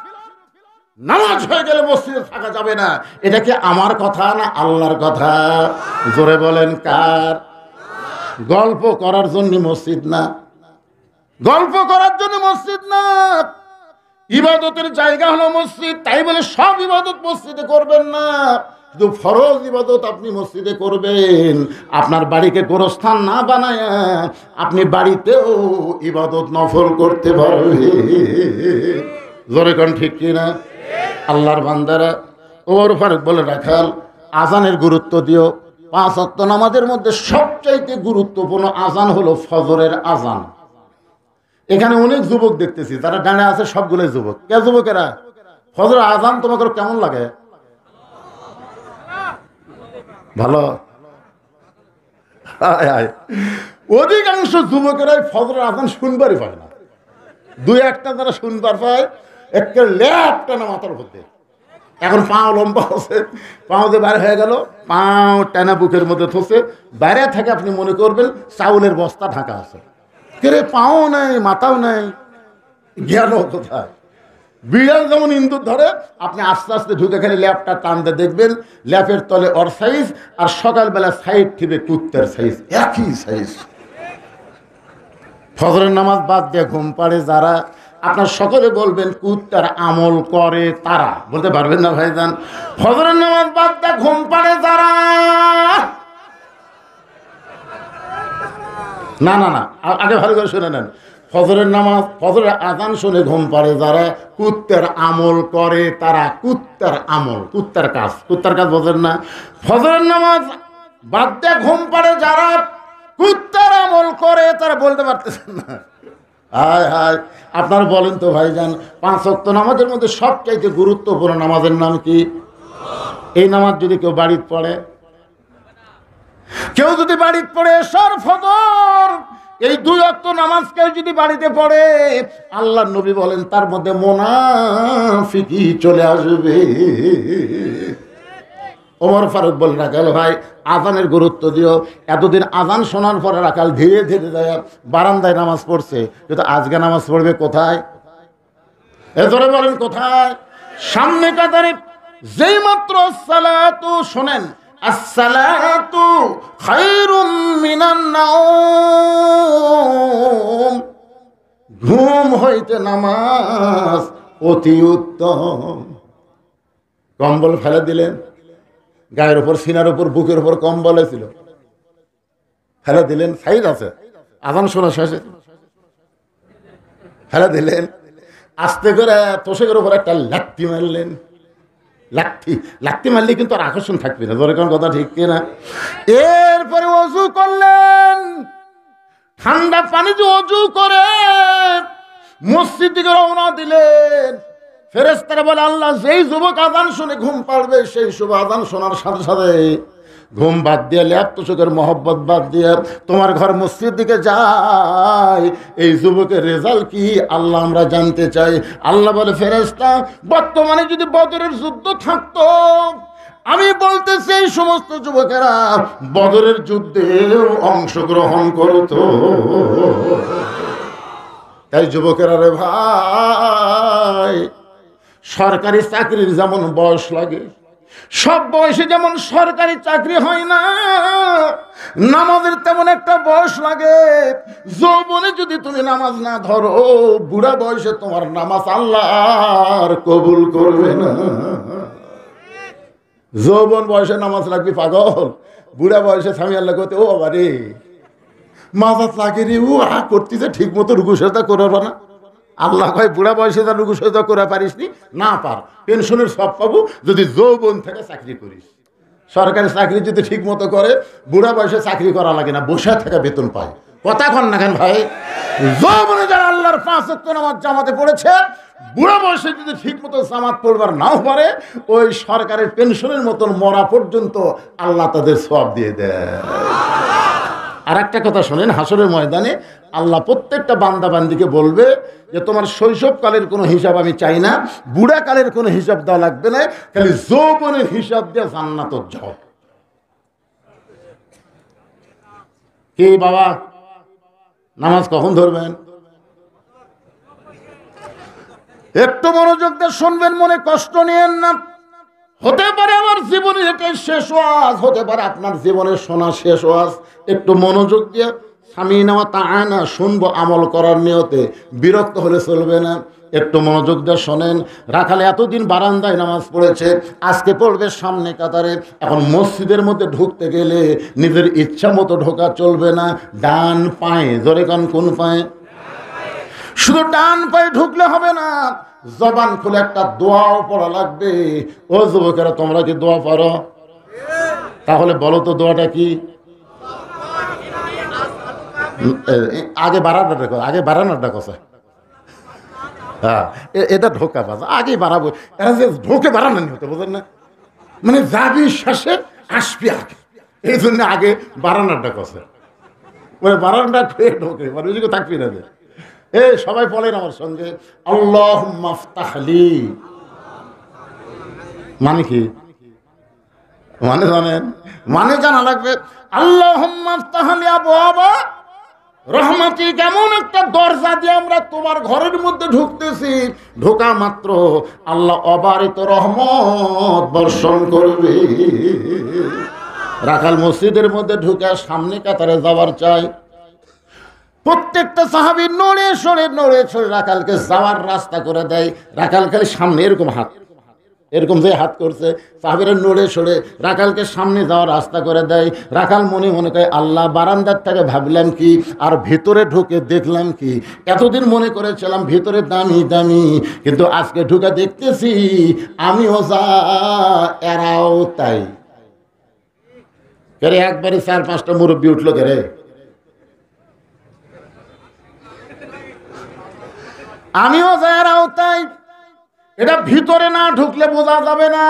নামাজ হয়ে গেলে মসজিদে থাকা যাবে না? এটা কি আমার কথা না আল্লাহর কথা? জোরে বলেন কার? গল্প করার জন্য মসজিদ না, গল্প করার জন্য মসজিদ না, ইবাদতের জায়গা হলো মসজিদ। তাই বলে সব ইবাদত মসজিদে করবেন না, শুধু ফরজ ইবাদত আপনি মসজিদে করবেন। আপনার বাড়িকে গোরস্থান না বানায় আপনি বাড়িতেও ইবাদত নফল করতে পারবেন। জোরে কোন ঠিক কিনা? আল্লাহর বান্দারা, ওমর ফারুক বলে রাখাল আজানের গুরুত্ব দিও। 5 ওয়াক্ত নামাজের মধ্যে সবচাইতে গুরুত্বপূর্ণ আজান হলো ফজরের আজান। এখানে অনেক যুবক দেখতেছি, তারা ডানে আছে, সবগুলোই যুবক। কে যুবকেরা? ফজরের আজান তোমাকে কেমন লাগে? ভালো। অধিকাংশ যুবকেরাই ফজরের আজান শুনবারই পায় না, 2-1টা যারা শুনবার পায় একটা ল্যাপটা না মাথার মধ্যে। এখন পাও লম্বা আছে, পাও যে বাইরে হয়ে গেল, পাও টানা বুকের মধ্যে থসে বাইরে থেকে আপনি মনে করবেন চাউলের বস্তা ঢাকা আছে, কে পাও নাই মাথাও নাই, গেল কোথায়? বিড়াল যেমন ইন্দুর ধরে, আপনি আস্তে আস্তে ঢুকে খালি ল্যাপটা টানতে দেখবেন ল্যাপের তলে ওর সাইজ, আর সকালবেলা সাইড ঠিবে কুত্তার সাইজ, একই সাইজ। ফজরের নামাজ বাদ দিয়ে ঘুম পাড়ে যারা, আপনার সকলে বলবেন কুত্তার আমল করে তারা, বলতে পারবেন না ভাইজান? ফজরের নামাজ বাদ দিয়ে ঘুম পাড়ে যারা, না না না, আগে ভালো করে শুনে নেন। ফজরের নামাজ, ফজরের আজান শুনে ঘুম পাড়ে যারা, কুত্তার আমল করে তারা। কুত্তার আমল, কুত্তার কাজ, কুত্তার কাজ বোঝেন না? ফজরের নামাজ বাদ দিয়ে ঘুম পাড়ে যারা কুত্তার আমল করে তারা, বলতে পারতেছেন না? হায় হায়, আপনারা বলেন তো ভাইজান, 5 ওয়াক্ত নামাজের মধ্যে সবচাইতে গুরুত্বপূর্ণ নামাজের নাম কি? এই নামাজ যদি কেউ বাড়িতে পড়ে, কেউ যদি বাড়িতে পড়ে এশার ফজর, এই 2 ওয়াক্ত নামাজ কেউ যদি বাড়িতে পড়ে, আল্লাহর নবী বলেন তার মধ্যে মুনাফিকি চলে আসবে। ওমর ফারুক বলে রাখাল ভাই আজানের গুরুত্ব দিও। এতদিন আজান শোনার পরে রাখাল ধীরে ধীরে যায় বারান্দায় নামাজ পড়ছে, কিন্তু আজকে নামাজ পড়বে কোথায়? এজরে বলেন কোথায়? সামনে কাতারে। যেই মাত্র সালাতু শোনেন, আসসালাতু খায়রুম মিনান নাওম, ঘুম হইতে নামাজ অতি উত্তম। কম্বল ফেলে দিলেন, গায়ের উপর, সিনার উপর, বুকের উপর কম্বল ছিল, ফেলে দিলেন, সাইজ আছে, আজান শোনা শেষে ফেলে দিলেন, আস্তে করে তোষকের উপর একটা লাথি মারলেন। লাথি মারলে কিন্তু আর আকর্ষণ থাকবে না, ধরে কোন কথা ঠিক কিনা? এরপরে অজু করলেন, ঠান্ডা পানি দিয়ে অজু করে মসজিদ দিকে রওনা দিলেন। ফেরেশতারা বলে আল্লাহ যেই যুবক আজান শুনে ঘুম পাড়বে, সেই শুভ আজান শোনার সাথে সাথে ঘুম বাদ দিয়ে ল্যাপ তোষকের মহব্বত বাদ দিয়ে তোমার ঘর মসজিদ দিকে যায়, এই যুবকের রেজাল্ট কি আল্লাহ আমরা জানতে চাই। আল্লাহ বলে, ফেরেশতা বর্তমানে যদি বদরের যুদ্ধ থাকতো, আমি বলতেছি এই সমস্ত যুবকেরা বদরের যুদ্ধে অংশগ্রহণ করতো। তাই যুবকেরা রে ভাই, সরকারি চাকরির যেমন বয়স লাগে, সব বয়সে যেমন সরকারি চাকরি হয় না, নামাজের তেমন একটা বয়স লাগে। যৌবনে যদি তুমি নামাজ না ধরো, বুড়া বয়সে তোমার নামাজ আল্লাহ আর কবুল করবে না। যৌবন বয়সে নামাজ লাগবে পাগল, বুড়া বয়সে স্বামী আল্লাহ করতে ও বাবা রে মাজাত লাগে রে, ও করতেছে ঠিক মতো রুকু সেজদা করবে না। আল্লাহ কয় বুড়া বয়সে যা রুকু সেজদা করে পারিসনি, না পার, পেনশনের সব পাবো যদি যৌবন থেকে চাকরি করিস। সরকারি চাকরি যদি ঠিক মতো করে, বুড়া বয়সে চাকরি করা লাগে না, বসে থেকে বেতন পায়। কথা কন না কেন ভাই? যৌবনে যারা আল্লাহর 5 ওয়াক্ত নামাজ জামাতে পড়েছে, বুড়া বয়সে যদি ঠিক মতো জামাত পড়বার নাও পারে, ওই সরকারের পেনশনের মতন মরা পর্যন্ত আল্লাহ তাদের সওয়াব দিয়ে দেয়। আর একটা কথা শোনেন, হাসরের ময়দানে আল্লাহ প্রত্যেকটা বান্দা বান্দিকে বলবে যে তোমার শৈশবকালের কোনো হিসাব আমি চাই না, বুড়াকালের কোনো হিসাব দেওয়া লাগবে না, খালি যৌবনের হিসাব দিয়ে জান্নাত যাও। কি বাবা নামাজ কখন ধরবেন? একটু মনোযোগ দিয়ে শুনবেন, মনে কষ্ট নিয়েন না। হতে পারে আমার জীবনের এটাই শেষ ওয়াজ, হতে পারে আপনার জীবনের শোনা শেষ ওয়াজ। একটু মনোযোগ দিয়ে স্বামী নেওয়া তা না শুনবো, আমল করার নিয়তে, বিরক্ত হলে চলবে না। একটু মনোযোগ দিয়ে শোনেন। রাখালে এতদিন বারান্দায় নামাজ পড়েছে, আজকে পড়বে সামনে কাতারে। এখন মসজিদের মধ্যে ঢুকতে গেলে নিজের ইচ্ছা মতো ঢোকা চলবে না, ডান পায়ে, জোরে কান কোন পায়ে? শুধু ডান পায়ে ঢুকলে হবে না, জবান খুলে একটা দোয়াও পড়া লাগবে। ও যুবকেরা, তোমরা কি দোয়া পারো? তাহলে বলো তো দোয়াটা কি? আগে বাড়ানোটা কথা, আগে বাড়ানোটা কথা। হ্যাঁ, এটা ঢোকা বাজা, আগে বাড়াবো। এরা যে ঢোকে বাড়ানো হতে বোঝেন না, মানে যাবি শেষে আসবি আগে, এই জন্য আগে বাড়ানোটা কথা। মানে বাড়ানোটা খেয়ে ঢোকে, মানে ওই থাকবি না। এই সবাই বলেন আমার সঙ্গে, আল্লাহুম্মা ফতাহলি। মানে কি? মানে জানেন? মানে জানা লাগবে। আল্লাহুম্মা ফতাহলি আবওয়াবা রহমতি, কেমন একটা দরজা দিয়ে আমরা তোমার ঘরের মধ্যে ঢুকতেছি, ঢোকা মাত্র আল্লাহ অবারিত রহমত বর্ষণ করবে। রাখাল মসজিদের মধ্যে ঢুকে সামনে কাতারে যাওয়ার চাই। প্রত্যেকটা সাহাবী নড়ে সরে রাখালকে যাওয়ার রাস্তা করে দেয়। রাখাল খালি সামনে এরকম হাত, এরকম যে হাত করছে, সাহাবীরা নড়ে সরে রাখালকে সামনে যাওয়ার রাস্তা করে দেয়। রাখাল মনে মনে করে, আল্লাহ বারান্দার থেকে ভাবলাম কি, আর ভিতরে ঢুকে দেখলাম কি। এতদিন মনে করেছিলাম ভিতরে দামি দামি, কিন্তু আজকে ঢুকে দেখতেছি আমিও যা এরাও তাই। কেরে একবারে 4-5টা মুরব্বী উঠলো কেরে। আমিও যা এরাও তাই, এটা ভিতরে না ঢুকলে বোঝা যাবে না।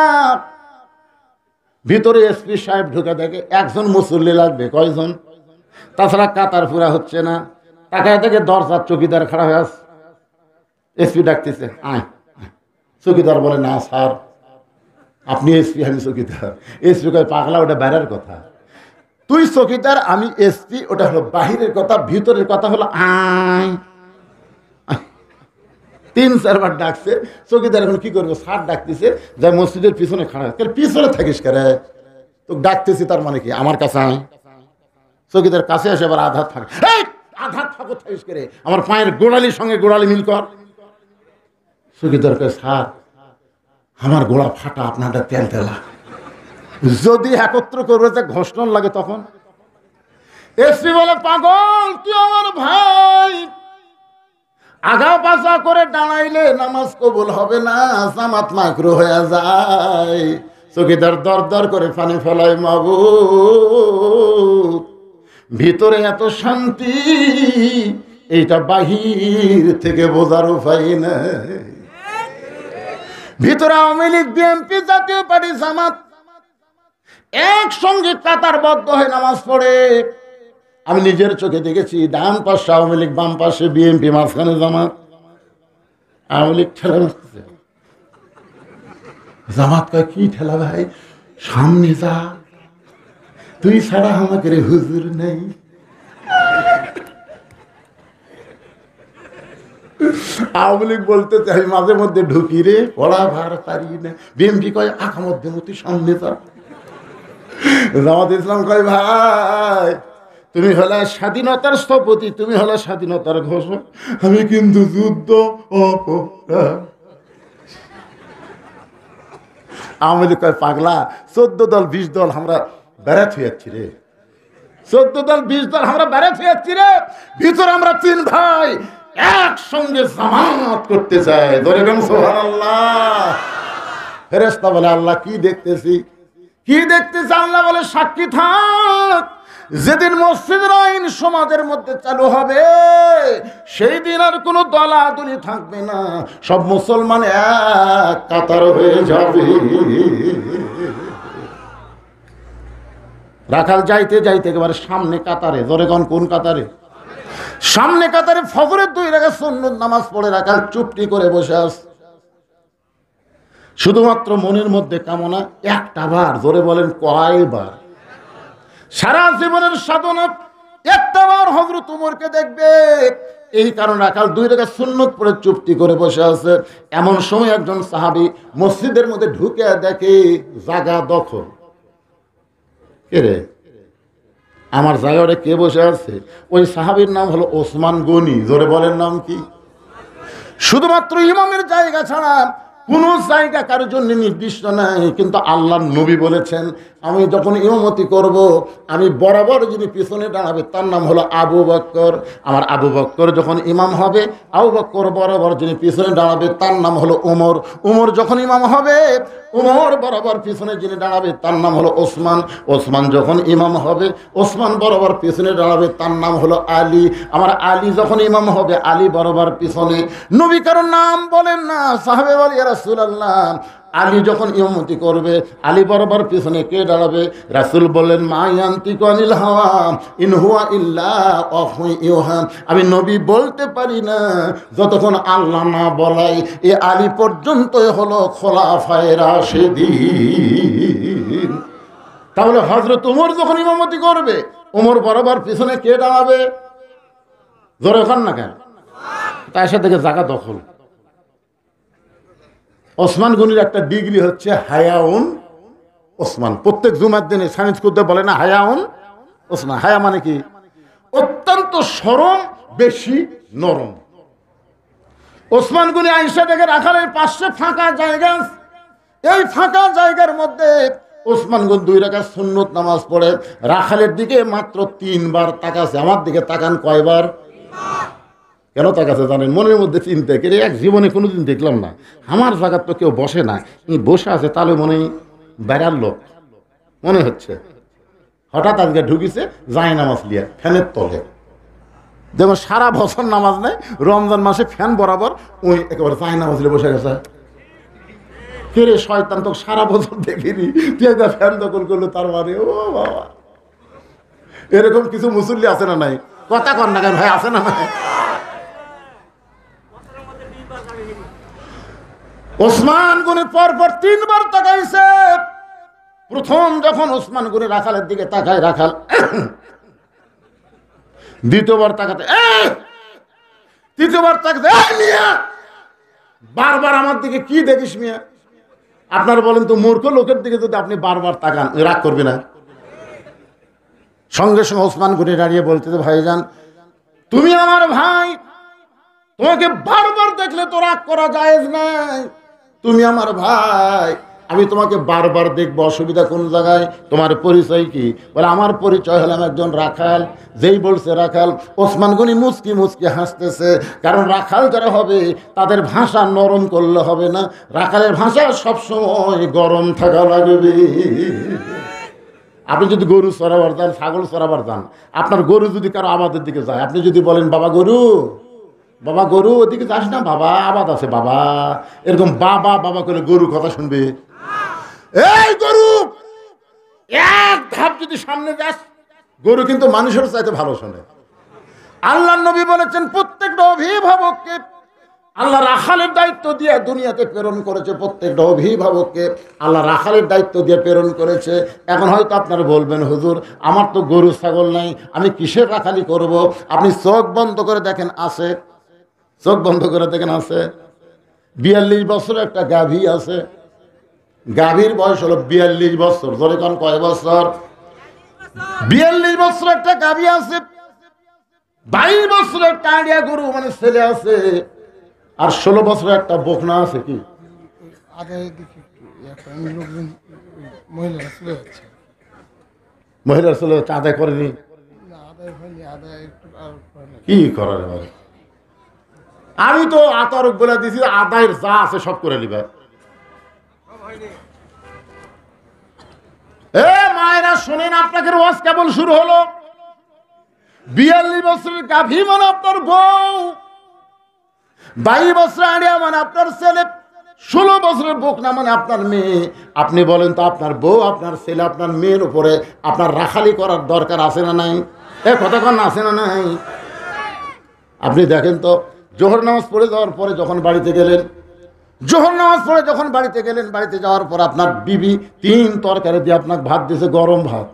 ভিতরে এসপি সাহেব ঢুকে দেখে একজন মুসল্লি লাগবে, কয়জন? তাছাড়া কাতার পুরা হচ্ছে না। তাকায় দেখে দরজার চৌকিদার খাড়া হয়ে আছে। এসপি ডাকতেছে, আয়। চৌকিদার বলে, না স্যার আপনি এসপি, আমি চৌকিদার। এসপি কয়, পাগলা, ওটা বাইরের কথা। তুই চৌকিদার, আমি এসপি, ওটা হলো বাহিরের কথা, ভিতরের কথা হলো আয়। 3-4 বার ডাকছে। চৌকিদার এখন কি করবো, স্যার ডাকতেছে, যাই মসজিদের পিছনে খাড়া। পিছনে থাকিস কেরে, তো ডাকতেছি তার মানে কি, আমার কাছে আয়। চৌকিদার কাছে আসে আবার আধার থাকে, আধার থাকো থাকিস কেরে, আমার পায়ের গোড়ালির সঙ্গে গোড়ালি মিল কর। চৌকিদার কে, স্যার আমার গোড়া ফাটা, আপনারটা তেল তেলা। যদি একত্র করবে যে ঘোষণা লাগে তখন এসপি বলে, পাগল তুই আমার ভাই, আগা পাশা করে দাঁড়াইলে নামাজ কবুল হবে না, জামাত মাকরু হয়ে যায়। চৌকিদার দর দর করে পানি ফেলায়, মাবুদ ভিতরে এত শান্তি, এইটা বাহির থেকে বোঝার উপায় নাই। ভিতরে আওয়ামী লীগ, বিএনপি, জাতীয় পার্টি, জামাত, একসঙ্গে কাতারবদ্ধ হয়ে নামাজ পড়ে। আমি নিজের চোখে দেখেছি, ডান পাশে আওয়ামী লীগ, বাম পাশে বিএনপি, মাঝখানে জামাত। আওয়ামী লীগ ঠেলা মারছে, জামাত কয় কি ঠেলা ভাই, সামনে যা, তুই ছাড়া আমাকে রে হুজুর নেই। আওয়ামী লীগ বলতে চাই মাঝে মধ্যে ঢুকি রে, পড়া ভার পারি না। বিএনপি কয় আঁকা মধ্যে মতো সামনে যা। জামাত ইসলাম কয় ভাই তুমি হলে স্বাধীনতার স্থপতি, তুমি হলে স্বাধীনতার ঘোষক, আমি কিন্তু যুদ্ধ অপরাধ। আওয়ামী লীগ কয় পাগলা, 14 দল 20 দল আমরা বেড়াত হয়ে যাচ্ছি রে, 14 দল 20 দল আমরা বেড়াত হয়ে যাচ্ছি রে, ভিতরে আমরা 3 ভাই একসঙ্গে জামাত করতে চাই। ধরে গেল সুবহানাল্লাহ। ফেরেশতা বলে আল্লাহ কি দেখতেছি, কি দেখতেছি? আল্লাহ বলে সাক্ষী থাক, যেদিন মসজিদের আইন সমাজের মধ্যে চালু হবে সেই দিন আর কোনো দলাদলি থাকবে না, সব মুসলমান এক কাতার হয়ে যাবে। রাখাল যাইতে যাইতে একেবারে সামনে কাতারে, জোরে কোন কাতারে? সামনে কাতারে ফজরের 2 রাকাত সুন্নত নামাজ পড়ে রাখাল চুপটি করে বসে আছে। শুধুমাত্র মনের মধ্যে কামনা একটা বার, জোরে বলেন কয়বার? সারা জীবনের সাধনা একটা বার হযরত ওমরকে দেখবে, এই কারণে রাখাল 2 রাকাত সুন্নত পড়ে চুপটি করে বসে আছে। এমন সময় একজন সাহাবী মসজিদের মধ্যে ঢুকে দেখে জায়গা দখল। কে রে, আমার জায়গাটা কে বসে আছে? ওই সাহাবীর নাম হলো ওসমান গনি। জোরে বলেন নাম কি? শুধুমাত্র ইমামের জায়গা ছাড়া কোন জায়গা কারোর জন্য নির্দিষ্ট নাই, কিন্তু আল্লাহর নবী বলেছেন আমি যখন ইমামতি করব আমি বরাবর যিনি পিছনে দাঁড়াবে তার নাম হলো আবু বকর। আমার আবু বকর যখন ইমাম হবে, আবু বকর বরাবর যিনি পিছনে দাঁড়াবে তার নাম হলো ওমর। ওমর যখন ইমাম হবে, ওমর বরাবর পিছনে যিনি দাঁড়াবে তার নাম হলো ওসমান। ওসমান যখন ইমাম হবে, ওসমান বরাবর পিছনে দাঁড়াবে তার নাম হলো আলী। আমার আলী যখন ইমাম হবে, আলী বরাবর পিছনে। নবী কারোর নাম বলেন না, সাহাবে বলে ইয়া রাসূলুল্লাহ আলী যখন ইমামতি করবে আলী বরাবর পিছনে কে দাঁড়াবে? রাসূল বললেন মা ইয়ান্তিকু আনিল হাওয়া ইন হুয়া ইল্লা ওয়াহয়ুন ইউহা। আমি নবী বলতে পারি না যতক্ষণ আল্লাহ না বলাই। এ আলী পর্যন্তই হলো খোলাফায়ে রাশিদিন। তাহলে হযরত ওমর যখন ইমামতি করবে, ওমর বরাবর পিছনে কে দাঁড়াবে? জোরে খান না কেন? তার সাথে জায়গা দখল। ওসমান গনির একটা ডিগ্রি হচ্ছে হায়াউন ওসমান। প্রত্যেক জুমার দিনে সায়েন্স করতে বলে না হায়াউন ওসমান। হায়া মানে কি? অত্যন্ত সরম, বেশি নরম। ওসমান গনি আয়েশা দেখে রাখালের পাশে ফাঁকা জায়গা, এই ফাঁকা জায়গার মধ্যে ওসমান গনি 2 রাকাত সুন্নত নামাজ পড়ে রাখালের দিকে মাত্র 3 বার তাকাছে। আমার দিকে তাকান কয়বার? কেন তাকাছে জানেন? মনের মধ্যে চিন্তা করে এক জীবনে কোনোদিন দেখলাম না, আমার জায়গার তো কেউ বসে না, বসে আছে তাহলে মনে বেড়ার লোক মনে হচ্ছে। হঠাৎ আজকে ঢুকিছে যায় নামাজ লিয়া ফ্যানের তলে, যেমন সারা বছর নামাজ নেই, রমজান মাসে ফ্যান বরাবর ওই একেবারে যায় নামাজ লিয়ে বসে গেছে। কে রে শয়তান, তো সারা বছর দেখিনি, তুই একটা ফ্যান দখল করলো, তার মানে ও বাবা। এরকম কিছু মুসল্লি আছে না নাই? কথা কর না কেন ভাই, আছে না নাই? ওসমান গনি পরপর 3 বার তাকাইছে। প্রথম যখন ওসমান গনি রাখালের দিকে তাকায়, রাখাল দ্বিতীয়বার তাকাতে, তৃতীয়বার তাকাতে, মিয়া বারবার আমার দিকে কি দেখিস মিয়া? আপনার বলেন তো মূর্খ লোকের দিকে যদি আপনি বারবার তাকান রাগ করবে না? সঙ্গে সঙ্গে ওসমান গনি দাঁড়িয়ে বলতেছে ভাইজান তুমি আমার ভাই, তোমাকে বারবার দেখলে তো রাগ করা জায়েজ নাই। তুমি আমার ভাই, আমি তোমাকে বারবার দেখবো, অসুবিধা কোন জায়গায়? তোমার পরিচয় কি? বলে আমার পরিচয় হলাম একজন রাখাল। যেই বলছে রাখাল, ওসমান গনি মুচকি মুচকি হাসতেছে, কারণ রাখাল যারা হবে তাদের ভাষা নরম করলে হবে না, রাখালের ভাষা সবসময় গরম থাকা লাগবে। আপনি যদি গরু চড়াবার যান, ছাগল চড়াবার যান, আপনার গরু যদি কারো আবাদের দিকে যায়, আপনি যদি বলেন বাবা গরু, বাবা গরু ওদিকে যাস না, বাবা আবাদ আছে বাবা, এরকম বাবা বাবা করে গরু কথা শুনবে? এই গরু এক ধাপ যদি সামনে যাস, গরু কিন্তু মানুষের চাইতে ভালো শোনে। আল্লাহ নবী বলেছেন প্রত্যেকটা অভিভাবককে আল্লাহ রাখালের দায়িত্ব দিয়ে দুনিয়াতে প্রেরণ করেছে। প্রত্যেকটা অভিভাবককে আল্লাহ রাখালের দায়িত্ব দিয়ে প্রেরণ করেছে। এখন হয়তো আপনারা বলবেন, হুজুর আমার তো গরু ছাগল নাই, আমি কিসের রাখালি করব? আপনি চোখ বন্ধ করে দেখেন, আছে। চোখ বন্ধ করে দেখেন, আছে। 42 বছর একটা গাভী আছে। গাভীর বয়স হলো 42 বছর। ধরে কোন কয় বছর? 42 বছর একটা গাভী আছে। 22 বছরের টাঁড়িয়া গরু মানে ছেলে আছে। আর 16 বছরের একটা বকনা আছে। কি মহিলার ছেলে আদায় করেনি? কি করার? আমি তো আতারক বলে দিছি, আদায়ের যা আছে সব করে নিবে। এ মায়েরা শোনেন, আপনাকে ওয়াজ কেবল শুরু হলো। 42 বছরের গাভী মানে আপনার বউ, 22 বছর আড়িয়া মানে আপনার ছেলে, 16 বছরের বকনা মানে আপনার মেয়ে। আপনি বলেন তো, আপনার বউ, আপনার ছেলে, আপনার মেয়ের উপরে আপনার রাখালি করার দরকার আছে না নাই? এ কতক্ষণ আছে না নাই? আপনি দেখেন তো, জোহর নামাজ পড়ে যাওয়ার পরে যখন বাড়িতে গেলেন, জোহর নামাজ পড়ে যখন বাড়িতে গেলেন, বাড়িতে যাওয়ার পর আপনার বিবি 3 তরকারি দিয়ে আপনাকে ভাত দিয়েছে, গরম ভাত।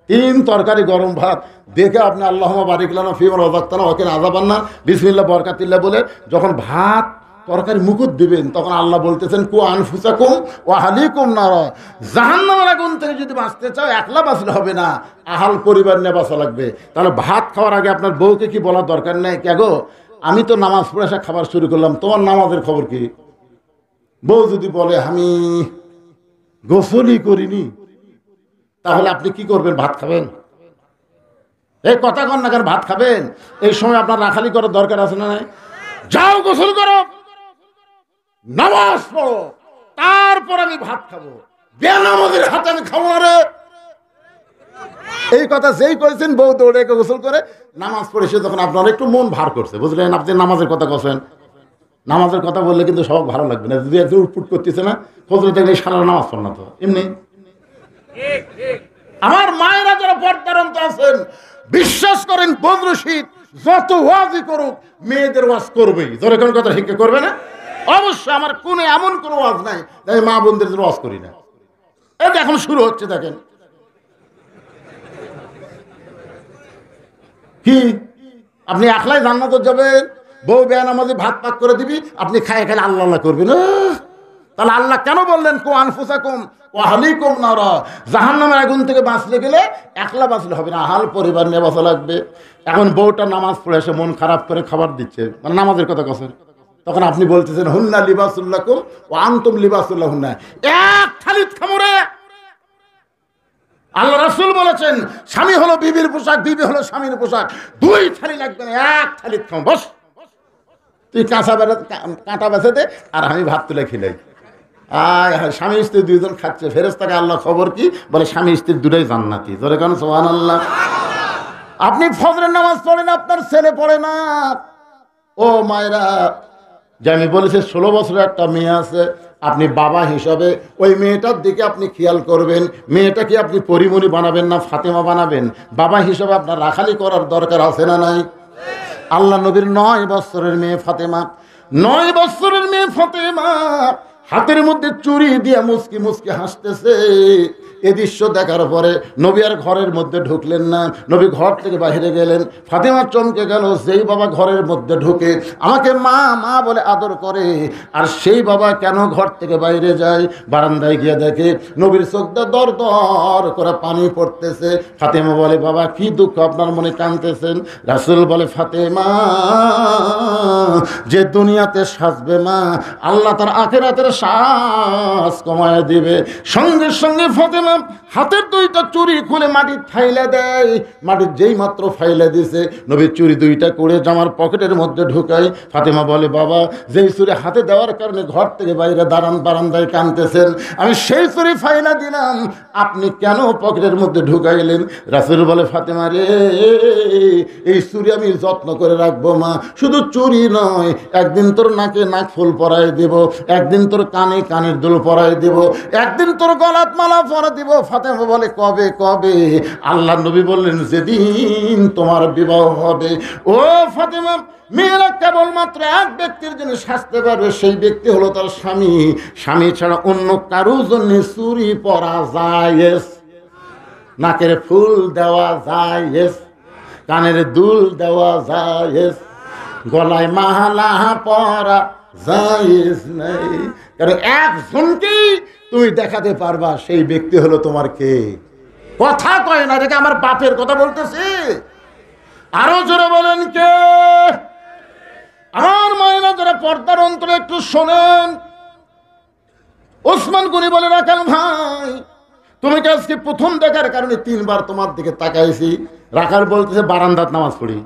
3 তরকারি গরম ভাত দেখে আপনি আল্লাহুম্মা বারিক লানা ফিমা রাযাকতানা ওয়া কিনা আযাবান্নার বিসমিল্লাহ বরকাতিল্লাহ বলে যখন ভাত তরকারি মুকুট দিবেন, তখন আল্লাহ বলতেছেন কু আনফুসাকুম ওয়া আহলিকুম নারা। জাহান্নামের আগুন থেকে যদি বাঁচতে চাও, একলা বাঁচলে হবে না, আহাল পরিবার নিয়ে বাঁচা লাগবে। তাহলে ভাত খাওয়ার আগে আপনার বউকে কি বলার দরকার নেই? কে গো, আমি তো নামাজ পড়ে এসে খাবার শুরু করলাম, তোমার নামাজের খবর কি? বউ যদি বলে আমি গোসলই করিনি, তাহলে আপনি কি করবেন? ভাত খাবেন? এই কথা কন না কেন? ভাত খাবেন? এই সময় আপনার রাখালি করার দরকার আছে না নাই? যাও গোসল করো, নামাজ পড়ো, তারপর আমি ভাত খাবো। বেনামাজের হাতে আমি খাবো না রে। এই কথা যেই করেছেন, বউ দৌড়ে গোসল করে নামাজ পড়েছে, তখন আপনার একটু মন ভার করছে, বুঝলেন? আপনি নামাজের কথা কছেন, নামাজের কথা বললে কিন্তু সব ভালো লাগবে না। যদি একটু উটপুট করতেছে না, ফজরে দেখলে সারা নামাজ পড় না তো এমনি। আমার মায়েরা যারা পর্দার অন্তর আছেন, বিশ্বাস করেন, বদ্র শীত যত ওয়াজই করুক, মেয়েদের ওয়াজ করবেই। ধরে কোন কথা শিক্ষা করবে না? অবশ্যই। আমার কোনো এমন কোনো ওয়াজ নাই আমি মা বোনদের ওয়াজ করি না। এই এখন শুরু হচ্ছে, দেখেন কি। আপনি একলাই জান্নাতে যাবেন, বউ বেয়ানামাজি ভাত পাক করে দিবি, আপনি খায় খালি আল্লাহ আল্লাহ করবেন। তাহলে আল্লাহ কেন বললেন কু আনফুসাকুম ওয়া আহলিকুম নারা? জাহান্নামের আগুন থেকে বাঁচতে গেলে একলা বাঁচলে হবে না, আহাল পরিবার নিয়ে বাঁচা লাগবে। এখন বউটা নামাজ পড়ে এসে মন খারাপ করে খাবার দিচ্ছে, মানে নামাজের কথা কছেন, তখন আপনি বলতেছেন হুন্না লিবাসুল লাকুম ওয়া আনতুম লিবাসুল লাহুন্না। এক থালিত খামরে আল্লাহ রাসূল বলেছেন, স্বামী হলো বিবির পোশাক, বিবি হলো স্বামীর পোশাক। 2 থালি লাগবে না, এক থালিত খাও। বস, তুই কাঁটা বেছে দে আর আমি ভাত তুলে খেলাই। স্বামী স্ত্রী 2 জন খাচ্ছে, ফেরেশতাকে আল্লাহ খবর কি বলে? স্বামী স্ত্রী দুটোই জান্নাতি। ধরে কেন সুবহানাল্লাহ। আপনি ফজরের নামাজ পড়েন, আপনার ছেলে পড়ে না। ও মায়েরা, যে আমি বলেছি 16 বছরের একটা মেয়ে আছে, আপনি বাবা হিসাবে ওই মেয়েটার দিকে আপনি খেয়াল করবেন। মেয়েটাকে আপনি পরিমণি বানাবেন না ফাতেমা বানাবেন? বাবা হিসাবে আপনার রাখালি করার দরকার আছে না নাই? আল্লাহ নবীর 9 বছরের মেয়ে ফাতেমা, 9 বছরের মেয়ে ফাতেমা হাতের মধ্যে চুরি দিয়ে মুসকি মুসকি হাসতেছে। এ দৃশ্য দেখার পরে নবী আর ঘরের মধ্যে ঢুকলেন না, নবী ঘর থেকে বাইরে গেলেন। ফাতেমা চমকে গেল, যেই বাবা ঘরের মধ্যে ঢুকে আমাকে মা মা বলে আদর করে, আর সেই বাবা কেন ঘর থেকে বাইরে যায়? বারান্দায় গিয়ে দেখে নবীর চোখটা দর দর করে পানি পড়তেছে। ফাতেমা বলে, বাবা কি দুঃখ, আপনার মনে কাঁদতেছেন? রাসূল বলে, ফাতেমা যে দুনিয়াতে সাজবে মা, আল্লাহ তার আখিরাতের শ্বাস কমায় দিবে। সঙ্গে সঙ্গে ফাতেমা হাতের 2টা চুড়ি খুলে মাটির ফাইলে দেয়। মাটির যেই মাত্র ফাইলে দিছে, নবীর চুড়ি 2টা করে জামার পকেটের মধ্যে ঢুকায়। ফাতেমা বলে, বাবা যেই চুড়ি হাতে দেওয়ার কারণে ঘর থেকে বাইরে বারান্দায় কাঁদতেছেন, আমি সেই চুড়ি ফাইলা দিলাম, আপনি কেন পকেটের মধ্যে ঢুকাইলেন? রাসূল বলে, ফাতেমা রে, এই চুড়ি আমি যত্ন করে রাখবো মা। শুধু চুড়ি নয়, একদিন তোর নাকে নাক ফুল পরায় দেব, একদিন তোর কানে কানের দুল পরায় দেব, একদিন তোর গলাত মালা পরে দিব। ফাতেমা বলে কবে কবে? আল্লাহ নবী বললেন যেদিন তোমার বিবাহ হবে। ও ফাতেমা, মেয়েরা কেবলমাত্র এক ব্যক্তির জন্য সাজতে পারবে, সেই ব্যক্তি হলো তার স্বামী। স্বামী ছাড়া অন্য কারোর জন্য চুরি পরা যায়, নাকের ফুল দেওয়া যায়, কানের দুল দেওয়া যায়, গলায় মালা পরা জায়েজ নাই। কারণ একজনকেই তুমি দেখাতে পারবা, সেই ব্যক্তি হলো তোমার কে? কথা কয় না, রেখে আমার বাপের কথা বলতেছে। আরো জোরে বলেন কে? আমার মায়েরা যারা পর্দার অন্তরে একটু শোনেন। ওসমান গনি বলে, রাখাল ভাই তুমি কি আজকে প্রথম দেখার কারণে 3 বার তোমার দিকে তাকাইছি? রাখাল বলতেছে বারান্দাত নামাজ পড়ি,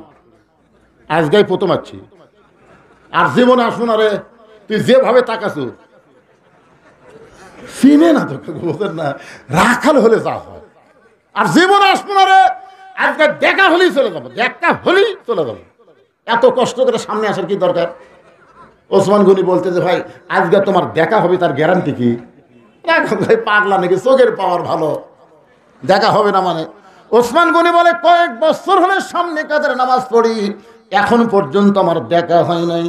আজকেই প্রথম আছি। আর জীবনে আসুন, আরে তুই যেভাবে তাকাছু চিনে না, তোকে বোঝেন না। রাখাল হলে যা হয়, আর জীবনে আসুন, আরে আজকে দেখা হলেই চলে যাবো, দেখা হলেই চলে যাবো। এত কষ্ট করে সামনে আসার কি দরকার? ওসমান গনি বলতেছে ভাই আজকে তোমার দেখা হবে, তার গ্যারান্টি কি? ভাই পাগলা নাকি, চোখের পাওয়ার ভালো, দেখা হবে না মানে? ওসমান গনি বলে কয়েক বছর হলে সামনে কাদের নামাজ পড়ি, এখন পর্যন্ত আমার দেখা হয় নাই।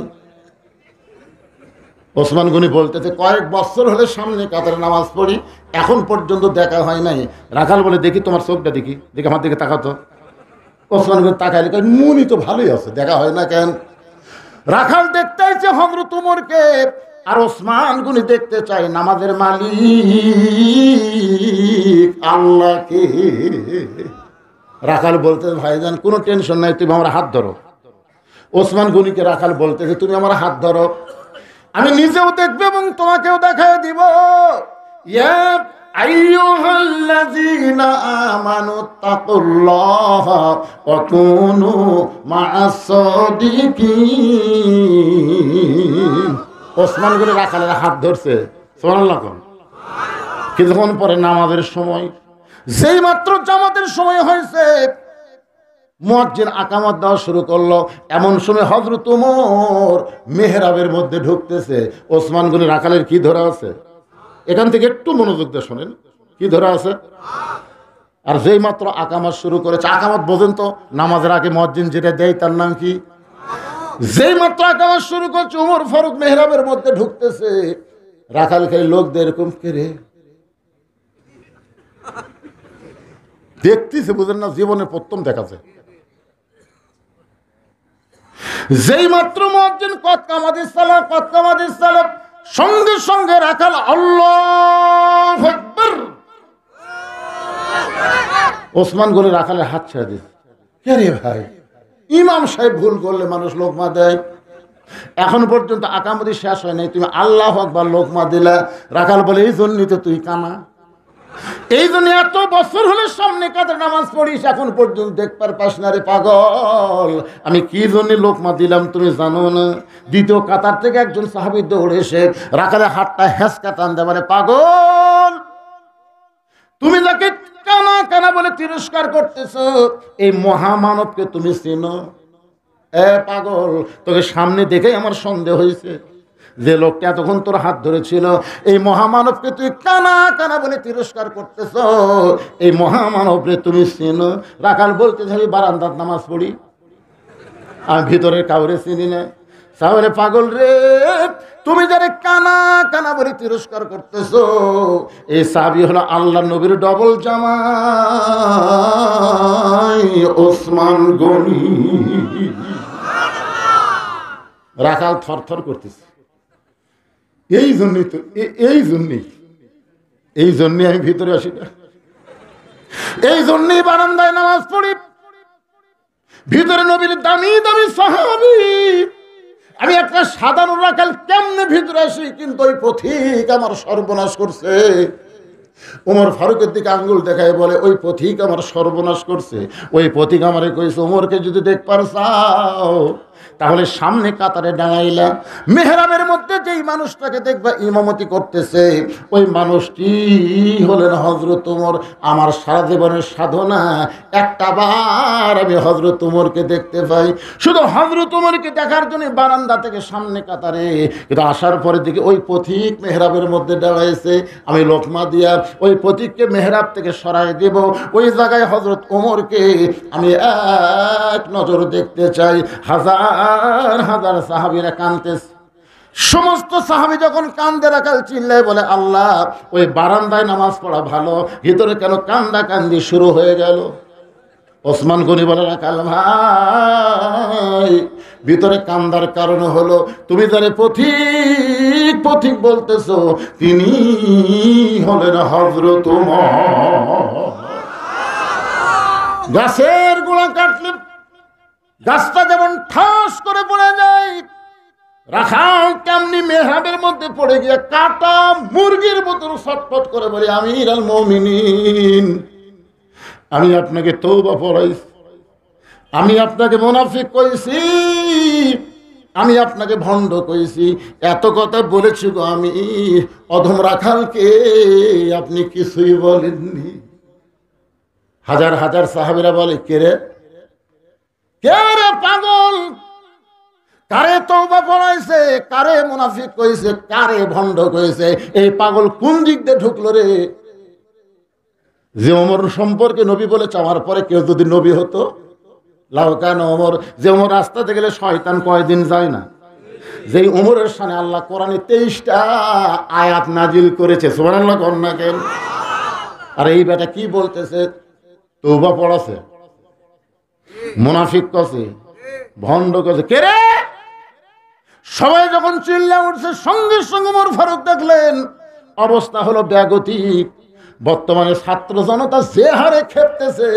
ওসমান গনি বলতেছে কয়েক বছর হলে সামনে কাদের নামাজ পড়ি, এখন পর্যন্ত দেখা হয় নাই। রাখাল বলে দেখি তোমার চোখটা, দেখি দেখি আমার দিকে তাকাতো। ওসমান গনি তাকাইলে কয় মুনি তো ভালোই আছে, দেখা হয় না কেন? রাখাল দেখতে চাইছে হযরত ওমরকে, আর ওসমান গনি দেখতে চাই নামাজের মালিক আল্লাহকে। রাখাল বলতেছে ভাইজান কোনো টেনশন নাই, তুমি আমার হাত ধরো। ওসমান গনিকে রাখাল বলতেছে তুমি আমার হাত ধরো, আমি নিজেও দেখবো এবং তোমাকেও দেখায় দিব। ইয়া আইয়ুহাল্লাযীনা আমানু তাকুল্লাহা ওয়া কুনু মা'আস সাদিকিন। ওসমান গনি রাখালের হাত ধরছে, সুবহানাল্লাহ। কিছুক্ষণ পরে নামাজের সময়, যেই মাত্র জামাতের সময় হয়েছে, মুয়াজ্জিন আকামত দেওয়া শুরু করলো। এমন সময় হযরত ওমর মেহরাবের মধ্যে ঢুকতেছে। ওসমান গনি রাখালের কি ধরা আছে? এখান থেকে একটু মনোযোগ দিয়ে শোনেন, কি ধরা আছে? আর যেই মাত্র আকামত শুরু করেছে, আকামত বোঝেন তো, নামাজের আগে মুয়াজ্জিন যেটা দেয় তার নাম কি? যেই মাত্র আকামত শুরু করছে, ওমর ফারুক মেহরাবের মধ্যে ঢুকতেছে। রাখাল খালি লোকদের এরকম করে দেখতেছে, বুঝেন না, জীবনে প্রথম দেখাছে। যেই মাত্র মুয়াজ্জিন কদ কামাতিস সালাত, কদ কামাতিস সালাত, সঙ্গে সঙ্গে রাখাল আল্লাহু আকবার। ওসমান গনি রাখালের হাত ছেড়ে দিল। কে রে ভাই, ইমাম সাহেব ভুল করলে মানুষ লোকমা দেয়, এখন পর্যন্ত আকামতি শেষ হয় নাই, তুমি আল্লাহু আকবার লোকমা দিলা। রাখাল বলে এই জন্যই তো তুই কানা, এই জন্য এত বছর হলে সামনে কাদের নামাজ পড়িস, এখন পর্যন্ত দেখবার পাস না রে পাগল। আমি কি জন্য লোকমা দিলাম তুমি জানো না? দ্বিতীয় কাতার থেকে একজন সাহাবী দৌড়ে এসে রাখালের হাতটা হেঁচকা টান দেয়, মানে পাগল তুমি যাকে কানা কানা বলে তিরস্কার করতেছ, এই মহামানবকে তুমি চেনো? এ পাগল, তোকে সামনে দেখেই আমার সন্দেহ হয়েছে, যে লোকটা এতক্ষণ তোর হাত ধরেছিল, এই মহামানবকে তুই কানা কানা বলে তিরস্কার করতেছ, এই মহামানবরে তুমি চেনো? রাখাল বলতে আমি বারান্দার নামাজ পড়ি, আমি ভিতরের কাউরে চিনি না। তাহলে পাগল রে, তুমি যারা কানা কানা বলে তিরস্কার করতেছ, এই সাহাবী হলো আল্লাহ নবীর ডবল জামাই ওসমান গনি। রাখাল থরথর করতেছে। এই জন্যই তো, এই জন্যই আমি ভিতরে আসি না, এই জন্যই বারান্দায় নামাজ পড়ি। ভিতরে নবীর দামি দামি সাহাবী, আমি একটা সাধারণ রাখাল কেমনে ভিতরে আসি, কিন্তু ওই পথিক আমার সর্বনাশ করছে। ওমর ফারুকের দিকে আঙ্গুল দেখায় বলে ওই পথিক আমার সর্বনাশ করছে। ওই পথিক আমারে কইছে ওমরকে যদি দেখবার চাও তাহলে সামনে কাতারে দাঁড়াইলা, মেহরাবের মধ্যে যেই মানুষটাকে দেখবা ইমামতি করতেছে, ওই মানুষটি হলেন হযরত ওমর। আমার সারা জীবনের সাধনা একটা বার আমি হযরত ওমরকে দেখতে পাই। শুধু হযরত ওমরকে দেখার জন্য বারান্দা থেকে সামনে কাতারে, কিন্তু আসার পরে দিকে ওই পথিক মেহরাবের মধ্যে দাঁড়াইছে। আমি লোকমা দিয়া ওই পথিককে মেহরাব থেকে সরাই দেব, ওই জায়গায় হযরত ওমরকে আমি এক নজর দেখতে চাই। হাজার হাজার সাহাবীরা কাঁদতেছে। সমস্ত সাহাবী যখন কান্দে রাখাল চিল্লায় বলে, আল্লাহ, ওই বারান্দায় নামাজ পড়া ভালো, ভিতরে কেন কান্দা কান্দি শুরু হয়ে গেল? ওসমান গনি বলে, রাখাল ভাই, ভিতরে কান্দার কারণ হলো তুমি যারে পথিক পথিক বলতেছো, তিনি হলেন হযরত ওমর। গাছের গোড়া কাটলে গাছটা যেমন ঠাস করে পড়ে যায়, রাখাল কেমনি মেহরাবের মধ্যে পড়ে গিয়ে কাটা মুরগির মতন ছটফট করে বলে, আমিরুল মুমিনিন, আমি আপনাকে তওবা পড়াইছি, আমি আপনাকে মুনাফিক কইছি, আমি আপনাকে ভণ্ড কইছি, এত কথা বলেছি গো আমি, অধম রাখালকে আপনি কিছুই বলেননি। হাজার হাজার সাহাবীরা বলে, কে রে পাগল, কারে তওবা পড়াইছে, কারে মুনাফিক কইছে, কারে ভণ্ড কইছে, এই পাগল কোন দিক দিয়ে ঢুকলো রে? যে ওমর সম্পর্কে নবী বলে চাওয়ার পরে কেউ যদি নবী হতো, লাউকান ওমর, যে ওমর রাস্তাতে গেলে শয়তান কয়দিন যায় না, যেই ওমরের সামনে আল্লাহ কোরআনে 23টা আয়াত নাজিল করেছে, সুবহানাল্লাহ কন্যা কেন? আর এই বেটা কি বলতেছে? তওবা পড়াছে, মুনাফিক কছে, ভণ্ড কছে, কে রে? সবাই যখন চিল্লা উঠছে, সঙ্গে সঙ্গে ওমর ফারুক দেখলেন অবস্থা হলো ব্যাগতিক। বর্তমানে ছাত্র জনতা যে হারে খেপতেছে,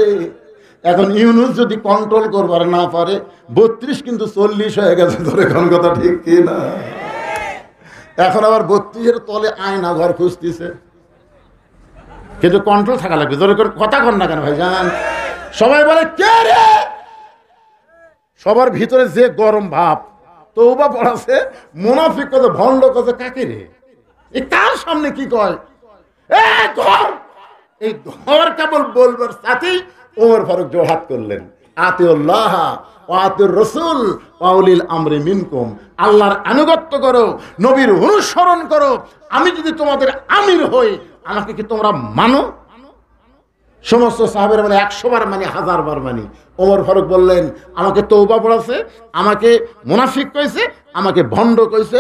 এখন ইউনুস যদি কন্ট্রোল করবার না পারে, 32 কিন্তু 40 হয়ে গেছে, ধরে কোন কথা ঠিক কি না? এখন আবার 32-এর তলে আয়না ঘর খুঁজতেছে, কিন্তু কন্ট্রোল থাকা লাগবে। ধরে কথা কন না কেন ভাই জান? সবাই বলে, কে রে? সবার ভিতরে যে গরম ভাব, তওবা পড়াছে, মুনাফিক কথা, ভণ্ড কথা, কাকে রে? এই কার সামনে কি কয়? এই ধর কেবল বলবার সাথেই ওমর ফারুক জোড়হাত করলেন, আতিউল্লাহ ওয়া আতিউর রাসূল ওয়া উলিল আমরি মিনকুম, আল্লাহর আনুগত্য করো, নবীর অনুসরণ করো। আমি যদি তোমাদের আমির হই, আমাকে কি তোমরা মানো? সমস্ত সাহাবেরা মানে 100 বার মানে 1000 বার মানি। ওমর ফারুক বললেন, আমাকে তওবা পড়াছে, আমাকে মুনাফিক কইছে, আমাকে ভণ্ড কইছে,